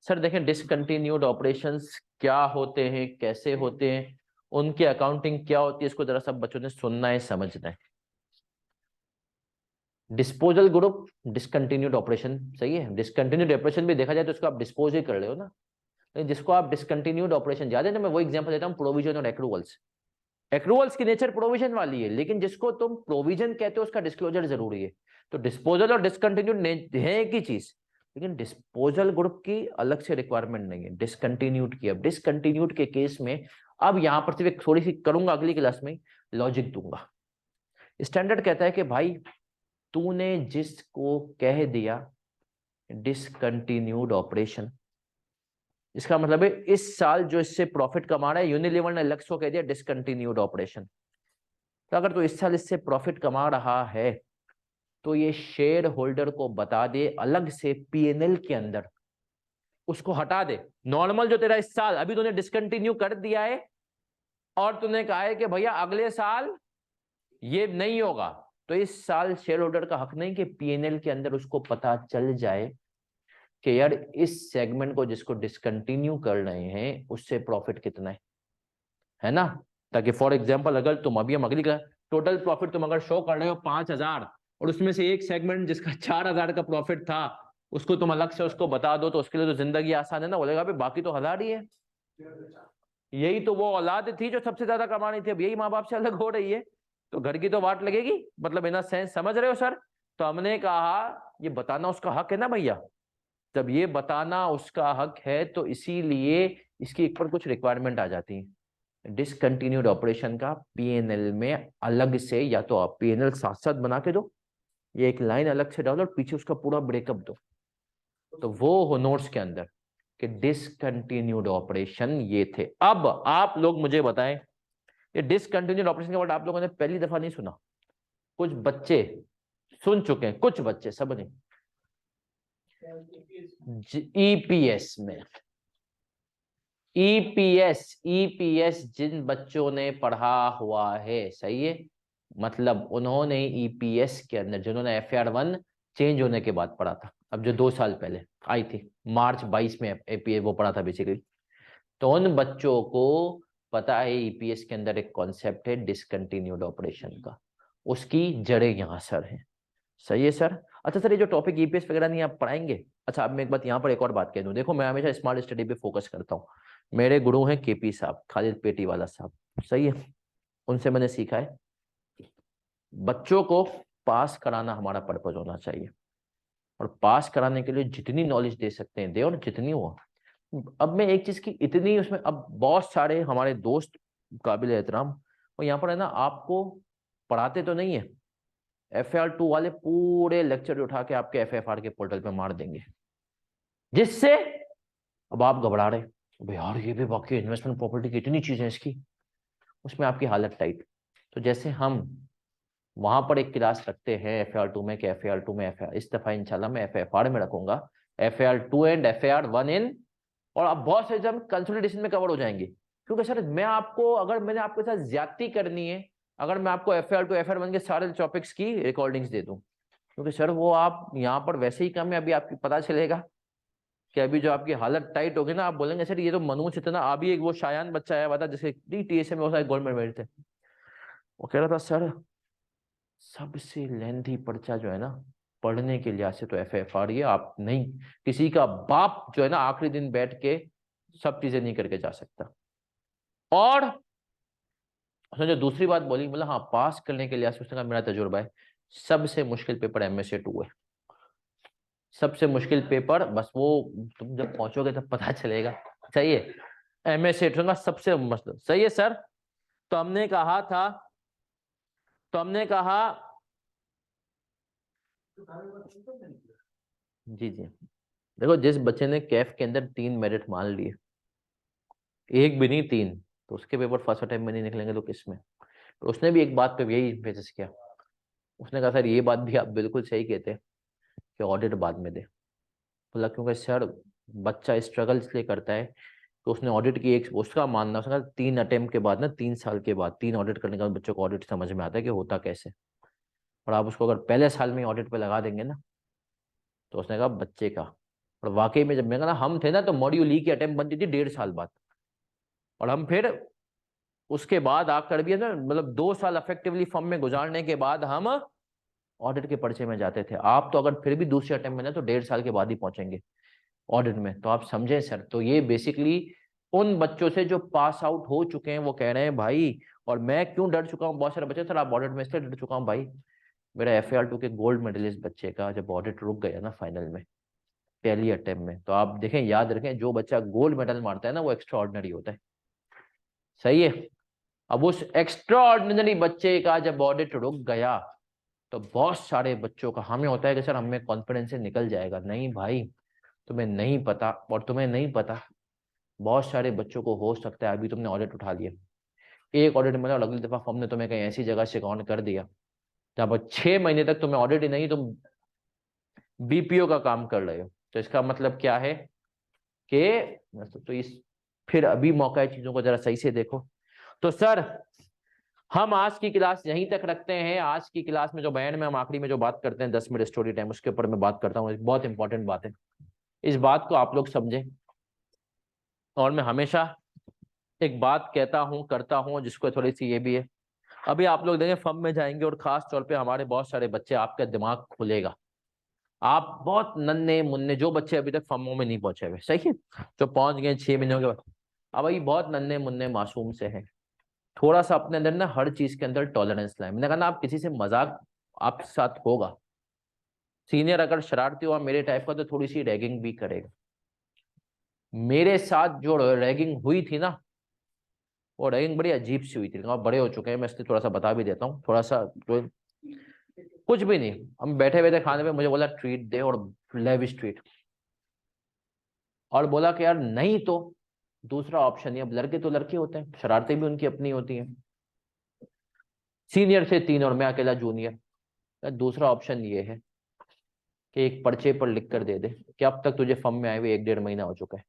सर देखें डिसकंटिन्यूड ऑपरेशंस क्या होते हैं, कैसे होते हैं, उनकी अकाउंटिंग क्या होती है, इसको जरा सब बच्चों ने सुनना है, समझना है। डिस्पोजल ग्रुप डिसकंटिन्यूड ऑपरेशन, सही है। डिसकंटिन्यूड ऑपरेशन भी देखा जाए तो इसको आप डिस्पोज ही कर रहे हो ना, लेकिन जिसको आप डिसकंटिन्यूड ऑपरेशन, याद है ना, मैं वो एग्जांपल देता हूँ प्रोविजन और एक्रूवल्स। एक्रूवल्स की नेचर प्रोविजन वाली है, लेकिन जिसको तुम प्रोविजन कहते हो उसका डिस्क्लोजर जरूरी है। तो डिस्पोजल और डिसकंटिन्यूड है एक ही चीज, लेकिन डिस्पोजल ग्रुप की अलग से रिक्वायरमेंट नहीं है, डिसकंटिन्यूड की। अब डिसकंटिन्यूड के केस में अब यहां पर सिर्फ एक थोड़ी सी करूंगा, अगली क्लास में लॉजिक दूंगा। स्टैंडर्ड कहता है कि भाई तूने जिसको कह दिया डिसकंटिन्यूड ऑपरेशन, इसका मतलब है इस साल जो इससे प्रॉफिट कमा रहा है, यूनिलीवर ने लक्ष्य को कह दिया डिसकंटिन्यूड ऑपरेशन। तो अगर तो इस साल इससे प्रॉफिट कमा रहा है तो ये शेयर होल्डर को बता दे अलग से P&L के अंदर, उसको हटा दे। नॉर्मल जो तेरा इस साल अभी तूने डिसकंटिन्यू कर दिया है और तूने कहा है कि भैया अगले साल ये नहीं होगा, तो इस साल शेयर होल्डर का हक नहीं कि P&L के अंदर उसको पता चल जाए कि यार इस सेगमेंट को जिसको डिसकंटिन्यू कर रहे हैं उससे प्रॉफिट कितना है ना। ताकि फॉर एग्जांपल अगर तुम अभी हम अगली टोटल प्रॉफिट तुम अगर शो कर रहे हो 5000 और उसमें से एक सेगमेंट जिसका 4000 का प्रॉफिट था उसको तुम अलग से उसको बता दो, तो उसके लिए तो जिंदगी आसान है ना। बोलेगा भाई बाकी तो 1000 ही है, यही तो वो औलाद थी जो सबसे ज्यादा कमानी थी, अब यही माँ बाप से अलग हो रही है, तो घर की तो वाट लगेगी। मतलब इन सेंस समझ रहे हो सर। तो हमने कहा ये बताना उसका हक है ना भैया, जब ये बताना उसका हक है तो इसीलिए इसकी एक पर कुछ रिक्वायरमेंट आ जाती है। डिसकंटिन्यूड ऑपरेशन का P&L में अलग से, या तो आप P&L साथ साथ बना के दो, ये एक लाइन अलग से डालो और पीछे उसका पूरा ब्रेकअप दो, तो वो हो नोट्स के अंदर कि डिसकंटिन्यूड ऑपरेशन ये थे। अब आप लोग मुझे बताएं, ये डिसकंटिन्यूड ऑपरेशन का वर्ड आप लोगों ने पहली दफा नहीं सुना, कुछ बच्चे सुन चुके हैं, कुछ बच्चे, सब नहीं। ईपीएस में, ईपीएस जिन बच्चों ने पढ़ा हुआ है, सही है, मतलब उन्होंने ईपीएस के अंदर, जिन्होंने FAR 1 चेंज होने के बाद पढ़ा था, अब जो 2 साल पहले आई थी, मार्च 22 में एपीएस वो पढ़ा था बेसिकली, तो उन बच्चों को पता है ईपीएस के अंदर एक कॉन्सेप्ट है डिसकंटिन्यूड ऑपरेशन का, उसकी जड़ें यहाँ सर है। सही है सर। अच्छा सर, ये जो टॉपिक ईपीएस वगैरह नहीं आप पढ़ाएंगे। अच्छा, अब मैं एक बात यहाँ पर एक और बात कह दूं, देखो मैं हमेशा स्मार्ट स्टडी पे फोकस करता हूँ। मेरे गुरु हैं केपी साहब, खालिद पेटीवाला साहब, सही है, उनसे मैंने सीखा है बच्चों को पास कराना हमारा पर्पज होना चाहिए, और पास कराने के लिए जितनी नॉलेज दे सकते हैं दे, और जितनी हो। अब मैं एक चीज की इतनी उसमें, अब बहुत सारे हमारे दोस्त काबिल एहतराम, और यहाँ पर है ना, आपको पढ़ाते तो नहीं है, FAR 2 वाले पूरे लेक्चर उठा के आपके FFR के पोर्टल पे मार देंगे, जिससे अब आप घबरा रहे भाई यार ये भी बाकी इन्वेस्टमेंट प्रॉपर्टी की इतनी चीजें इसकी, उसमें आपकी हालत टाइट। तो जैसे हम वहां पर एक क्लास रखते हैं FAR 2 में, कि FAR 2 में FAR, इस दफा इंशाल्लाह मैं FFR में रखूंगा FAR 2 एंड FAR 1 इन, और आप बहुत से एग्जाम कंसोलिडेशन में कवर हो जाएंगे। क्योंकि सर मैं आपको, अगर मैंने आपके साथ ज्यादती करनी है, अगर मैं आपको FAR 2 FAR 1 के सारे टॉपिक्स की रिकॉर्डिंग्स दे दूं, क्योंकि सर वो आप यहाँ पर वैसे ही कम है, अभी आपको पता चलेगा कि अभी जो आपकी हालत टाइट होगी ना, आप बोलेंगे सर ये तो मनोज इतना, अभी एक वो शायान बच्चा आया हुआ था जिसके TSA में वो सारे गोल्ड मेडल थे, वो कह रहा था सर सबसे लेंथी पर्चा जो है ना पढ़ने के लिहाज से तो FFR, ये आप नहीं, किसी का बाप जो है ना आखिरी दिन बैठ के सब चीजें नहीं करके जा सकता। और उसने जो दूसरी बात बोली, बोला हाँ पास करने के लिहाज से, उसने कहा मेरा तजुर्बा है, सबसे मुश्किल पेपर MSA 2 है, सबसे मुश्किल पेपर, बस वो तुम जब पहुंचोगे तब पता चलेगा। सही है, MSA 2 का सबसे मस्त, सही है सर। तो हमने कहा था, तो हमने कहा जी जी, देखो जिस बच्चे ने कैफ के अंदर 3 मेरिट मान लिए, एक भी नहीं 3, तो उसके पेपर फर्स्ट अटेम्प्ट में नहीं निकलेंगे तो किस में। तो उसने भी एक बात पे यही बेसिस किया, उसने कहा सर ये बात भी आप बिल्कुल सही कहते हैं कि ऑडिट बाद में दे। बोला क्योंकि सर बच्चा स्ट्रगल इसलिए करता है, तो उसने ऑडिट की, एक उसका मानना, उसका 3 अटेम्प्ट के बाद ना, 3 साल के बाद 3 ऑडिट करने के बाद बच्चों को ऑडिट समझ में आता है कि होता कैसे। और आप उसको अगर पहले साल में ऑडिट पे लगा देंगे ना, तो उसने कहा बच्चे का, और वाकई में जब मैं कहा हम थे ना, तो मॉड्यूल की अटेम्प्ट बनती थी 1.5 साल बाद, और हम फिर उसके बाद आकर भी है ना, मतलब 2 साल अफेक्टिवली फॉर्म में गुजारने के बाद हम ऑडिट के पर्चे में जाते थे। आप तो अगर फिर भी दूसरे अटेम्प्ट में ना, तो 1.5 साल के बाद ही पहुंचेंगे ऑडिट में। तो आप समझे सर, तो ये बेसिकली उन बच्चों से जो पास आउट हो चुके हैं वो कह रहे हैं भाई, और मैं क्यों डर चुका हूँ, बहुत सारे बच्चे सर आप ऑडिट में इसलिए डर चुका हूँ भाई, मेरा FAR 2 के गोल्ड मेडलिस्ट बच्चे का जब ऑडिट रुक गया ना फाइनल में, पहली अटेम्प्ट में, तो आप देखें, याद रखें, जो बच्चा गोल्ड मेडल मारता है ना वो एक्स्ट्रा ऑर्डिनरी होता है। सही है। अब उस एक्स्ट्रा ऑर्डिनरी बच्चे का जब ऑडिट रुक गया, तो बहुत सारे बच्चों का हमें होता है कि सर हमें कॉन्फिडेंस से निकल जाएगा, नहीं भाई, तुम्हें नहीं पता, और तुम्हें नहीं पता, बहुत सारे बच्चों को हो सकता है अभी तुमने ऑडिट उठा लिया, एक ऑडिट में, और अगली दफा फॉर्म ने तुम्हें कहीं ऐसी जगह से काउंट कर दिया जहां पर 6 महीने तक तुम्हें ऑडिट ही नहीं, तुम BPO का काम कर रहे हो। तो इसका मतलब क्या है कि, तो इस, फिर अभी मौका है, चीजों को जरा सही से देखो। तो सर हम आज की क्लास यहीं तक रखते हैं। आज की क्लास में जो बयान में हम आखिरी में जो बात करते हैं 10 मिनट स्टोरी टाइम, उसके ऊपर मैं बात करता हूँ, एक बहुत इंपॉर्टेंट बात है, इस बात को आप लोग समझें। और मैं हमेशा एक बात कहता हूँ करता हूँ, जिसको थोड़ी सी ये भी है, अभी आप लोग देखें फर्म में जाएंगे, और खास तौर पे हमारे बहुत सारे बच्चे, आपका दिमाग खुलेगा, आप बहुत नन्हे मुन्ने जो बच्चे अभी तक फर्मों में नहीं पहुंचे हुए, सही है, जो पहुंच गए 6 महीनों के बाद, अब भाई बहुत नन्हे मुन्ने मासूम से हैं, थोड़ा सा अपने अंदर ना हर चीज के अंदर टॉलरेंस लाए। मैंने कहा ना, आप किसी से मजाक आपके साथ होगा, सीनियर अगर शरारती हुआ मेरे टाइप का, तो थोड़ी सी रैगिंग भी करेगा। मेरे साथ जो रैगिंग हुई थी ना, वो रैगिंग बड़ी अजीब सी हुई थी, आप बड़े हो चुके हैं, मैं इसलिए थोड़ा सा बता भी देता हूँ, थोड़ा सा जो, कुछ भी नहीं, हम बैठे हुए थे खाने पे, मुझे बोला ट्रीट दे, और लेविश ट्रीट, और बोला कि यार नहीं तो दूसरा ऑप्शन है, अब लड़के तो लड़के होते हैं, शरारतें भी उनकी अपनी होती हैं। सीनियर से 3 और मैं अकेला जूनियर। दूसरा ऑप्शन ये है कि एक पर्चे पर लिख कर दे दे कि अब तक तुझे फर्म में आए हुए 1-1.5 महीना हो चुका है,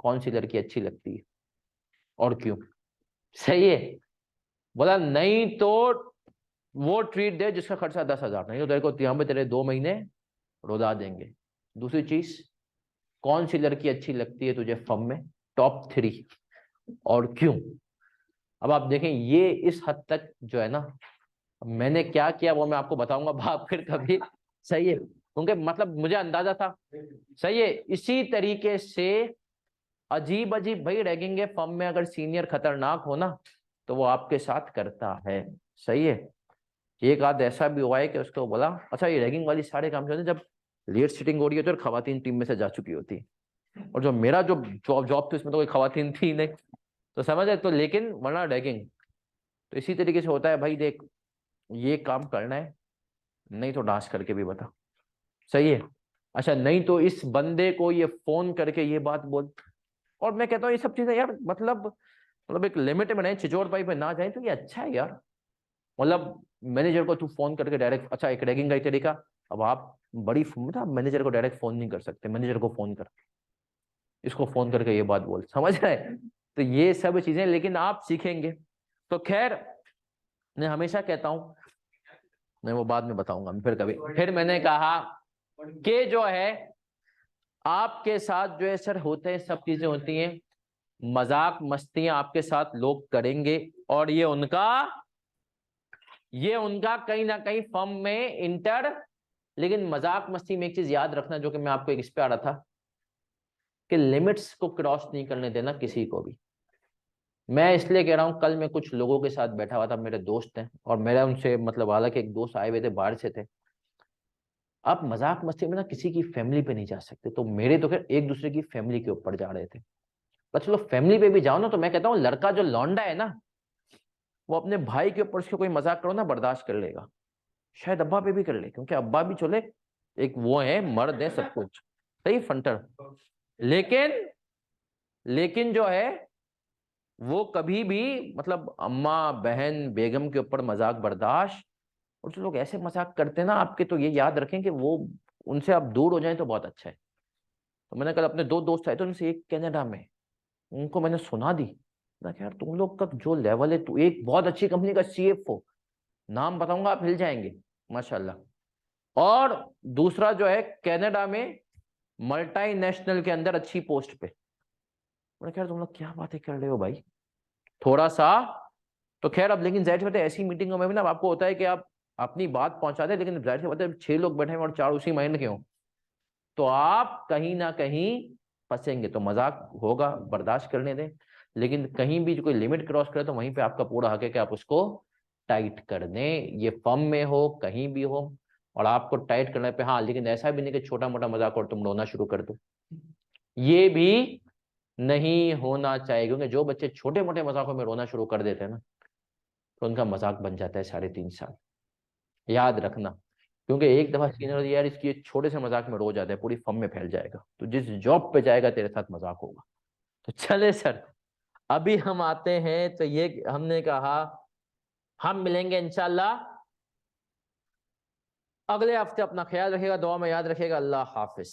कौन सी लड़की अच्छी लगती है और क्यों। सही है। बोला नहीं तो वो ट्रीट दे जिसका खर्चा 10,000, नहीं तो तेरे को यहाँ पे तेरे 2 महीने रुला देंगे। दूसरी चीज, कौन सी लड़की अच्छी लगती है तुझे फर्म में, टॉप 3 और क्यों। अब आप देखें ये इस हद तक जो है ना, मैंने क्या किया वो मैं आपको बताऊंगा बाप फिर कभी। सही है, क्योंकि मतलब मुझे अंदाजा था। सही है। इसी तरीके से अजीब अजीब भाई रैगिंग है फर्म में, अगर सीनियर खतरनाक हो ना तो वो आपके साथ करता है। सही है। एक आध ऐसा भी हुआ है कि उसको बोला अच्छा ये रैगिंग वाली सारे काम जो है जब लेट सिटिंग हो रही है तो खवातीन टीम में से जा चुकी होती है, और जो मेरा जो जॉब थी उसमें तो कोई खवातीन थी नहीं, तो समझ है। तो लेकिन वरना रैगिंग तो इसी तरीके से होता है भाई, देख ये काम करना है, नहीं तो डांस करके भी बता। सही है। अच्छा नहीं तो इस बंदे को ये फोन करके ये बात बोल। और मैं कहता हूँ ये सब चीजें यार मतलब एक लिमिट में नहीं, छिचोर पाई पे ना जाए तो ये अच्छा है यार। मतलब मैनेजर को तू फोन करके डायरेक्ट, अच्छा एक रैगिंग का तरीका, अब आप बड़ी मतलब मैनेजर को डायरेक्ट फोन नहीं कर सकते, मैनेजर को फोन कर, इसको फोन करके ये बात बोल, समझ रहे। तो ये सब चीजें लेकिन आप सीखेंगे। तो खैर मैं हमेशा कहता हूं, मैं वो बाद में बताऊंगा फिर कभी। फिर मैंने कहा कि जो है आपके साथ जो है सर होते हैं, सब चीजें होती हैं, मजाक मस्तियां आपके साथ लोग करेंगे, और ये उनका कहीं ना कहीं फर्म में इंटर। लेकिन मजाक मस्ती में एक चीज याद रखना, जो कि मैं आपको एक इस पे आ रहा था, कि लिमिट्स को क्रॉस नहीं करने देना किसी को भी। मैं इसलिए कह रहा हूं, कल मैं कुछ लोगों के साथ बैठा हुआ था, मेरे दोस्त हैं, और मेरा उनसे मतलब हालांकि एक दोस्त आए हुए थे बाहर से थे। आप मजाक मस्ती में ना किसी की फैमिली पे नहीं जा सकते, तो मेरे तो खैर एक दूसरे की फैमिली के ऊपर जा रहे थे। पर चलो फैमिली पे भी जाओ ना, तो मैं कहता हूँ लड़का जो लौंडा है ना, वो अपने भाई के ऊपर उसके कोई मजाक करो ना बर्दाश्त कर लेगा, शायद अब्बा पे भी कर ले, क्योंकि अब्बा भी चले एक वो है, मर्द है, सब कुछ सही फंटर। लेकिन लेकिन जो है वो कभी भी मतलब अम्मा बहन बेगम के ऊपर मजाक बर्दाश्त। और जो लोग ऐसे मजाक करते हैं ना आपके, तो ये याद रखें कि वो उनसे आप दूर हो जाएं तो बहुत अच्छा है। तो मैंने कल अपने 2 दोस्त आए थे, उनसे एक कनाडा में, उनको मैंने सुना दी, मैं कहा, यार तुम लोग का जो लेवल है, तू एक बहुत अच्छी कंपनी का CFO, नाम बताऊंगा आप हिल जाएंगे माशाल्लाह। और दूसरा जो है कनाडा में मल्टीनेशनल के अंदर अच्छी पोस्ट पे। मैंने कहा तुम लोग क्या बातें कर रहे हो भाई, थोड़ा सा। तो खैर अब लेकिन जाहिर सी बात है ऐसी मीटिंगों में भी ना आपको होता है कि आप अपनी बात पहुंचा दें, लेकिन जाहिर सी बात है 6 लोग बैठे हैं और 4 उसी माइंड के हों, तो आप कहीं ना कहीं फंसेंगे। तो मजाक होगा, बर्दाश्त करने दें, लेकिन कहीं भी कोई लिमिट क्रॉस करे तो वहीं पे आपका पूरा हक है कि आप उसको टाइट कर दें, ये फर्म में हो कहीं भी हो। और आपको टाइट करने पे हाँ, लेकिन ऐसा भी नहीं कि छोटा मोटा मजाक और तुम रोना शुरू कर दो, ये भी नहीं होना चाहिए। क्योंकि जो बच्चे छोटे मोटे मजाकों में रोना शुरू कर देते हैं ना, तो उनका मजाक बन जाता है 3.5 साल, याद रखना। क्योंकि एक दफा सीनियर यार इसकी छोटे से मजाक में रो जाता है, पूरी फर्म में फैल जाएगा, तो जिस जॉब पे जाएगा तेरे साथ मजाक होगा। तो चले सर, अभी हम आते हैं, तो ये हमने कहा हम मिलेंगे इंशाल्लाह अगले हफ्ते। अपना ख्याल रखिएगा, दुआ में याद रखिएगा। अल्लाह हाफिज।